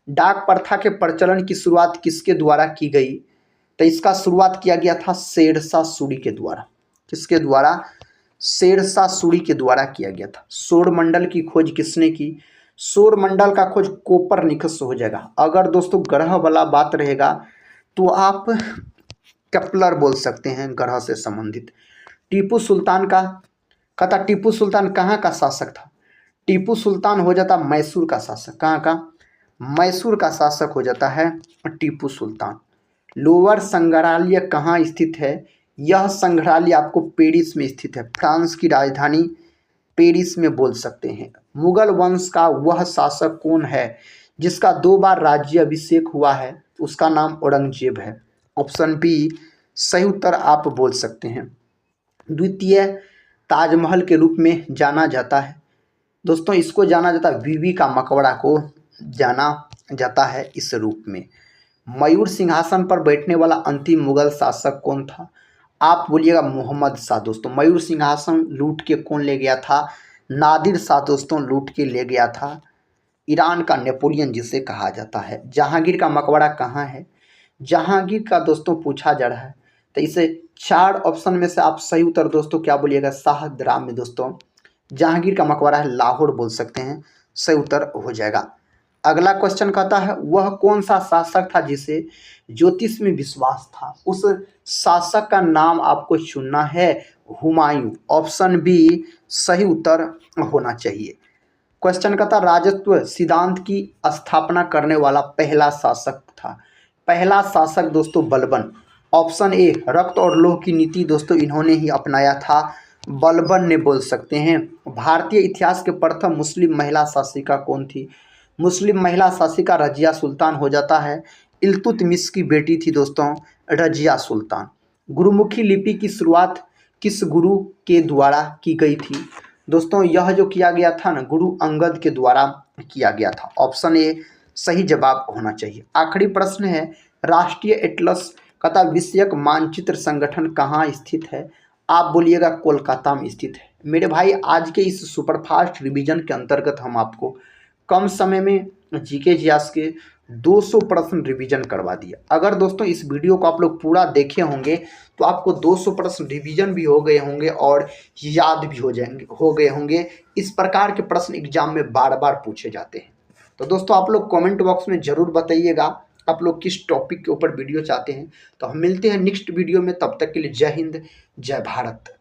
डाक प्रथा के प्रचलन की शुरुआत किसके द्वारा की गई? तो इसका शुरुआत किया गया था शेरशाह सूरी के द्वारा। किसके द्वारा? शेरशाह सूरी के द्वारा किया गया था। सौरमंडल की खोज किसने की? सौरमंडल का खोज कोपरनिकस हो जाएगा। अगर दोस्तों ग्रह वाला बात रहेगा तो आप केपलर बोल सकते हैं, ग्रह से संबंधित। टीपू सुल्तान का कहता टीपू सुल्तान कहाँ का शासक था? टीपू सुल्तान हो जाता मैसूर का शासक। कहाँ का? मैसूर का शासक हो जाता है टीपू सुल्तान। लोअर संग्रहालय कहाँ स्थित है? यह संग्रहालय आपको पेरिस में स्थित है। फ्रांस की राजधानी पेरिस में बोल सकते हैं। मुगल वंश का वह शासक कौन है जिसका 2 बार राज्य अभिषेक हुआ है? उसका नाम औरंगजेब है। ऑप्शन बी सही उत्तर आप बोल सकते हैं। द्वितीय ताजमहल के रूप में जाना जाता है। दोस्तों इसको जाना जाता है बीबी का मकबरा को जाना जाता है इस रूप में। मयूर सिंहासन पर बैठने वाला अंतिम मुगल शासक कौन था? आप बोलिएगा मोहम्मद शाह। दोस्तों मयूर सिंहासन लूट के कौन ले गया था? नादिर शाह दोस्तों लूट के ले गया था। ईरान का नेपोलियन जिसे कहा जाता है। जहांगीर का मकबरा कहाँ है? जहांगीर का दोस्तों पूछा जा रहा है तो इसे 4 ऑप्शन में से आप सही उत्तर दोस्तों क्या बोलिएगा? शाहदरा में दोस्तों जहांगीर का मकबरा है, लाहौर बोल सकते हैं, सही उत्तर हो जाएगा। अगला क्वेश्चन कहता है वह कौन सा शासक था जिसे ज्योतिष में विश्वास था? उस शासक का नाम आपको चुनना है, हुमायूं। ऑप्शन बी सही उत्तर होना चाहिए। क्वेश्चन कहता राजत्व सिद्धांत की स्थापना करने वाला पहला शासक था। पहला शासक दोस्तों बलबन। ऑप्शन ए रक्त और लोह की नीति दोस्तों इन्होंने ही अपनाया था, बलबन ने बोल सकते हैं। भारतीय इतिहास के प्रथम मुस्लिम महिला शासिका कौन थी? मुस्लिम महिला शासिका रजिया सुल्तान हो जाता है। इल्तुतमिश की बेटी थी दोस्तों रजिया सुल्तान। गुरुमुखी लिपि की शुरुआत किस गुरु के द्वारा की गई थी? दोस्तों यह जो किया गया था ना, गुरु अंगद के द्वारा किया गया था। ऑप्शन ए सही जवाब होना चाहिए। आखिरी प्रश्न है राष्ट्रीय एटलस कथा विषयक मानचित्र संगठन कहाँ स्थित है? आप बोलिएगा कोलकाता में स्थित है। मेरे भाई आज के इस सुपरफास्ट रिवीजन के अंतर्गत हम आपको कम समय में जीके जीएस के 200 प्रश्न रिवीजन करवा दिया। अगर दोस्तों इस वीडियो को आप लोग पूरा देखे होंगे तो आपको 200 प्रश्न रिवीजन भी हो गए होंगे और याद भी हो गए होंगे। इस प्रकार के प्रश्न एग्जाम में बार बार पूछे जाते हैं। तो दोस्तों आप लोग कमेंट बॉक्स में ज़रूर बताइएगा आप लोग किस टॉपिक के ऊपर वीडियो चाहते हैं। तो हम मिलते हैं नेक्स्ट वीडियो में, तब तक के लिए जय हिंद जय भारत।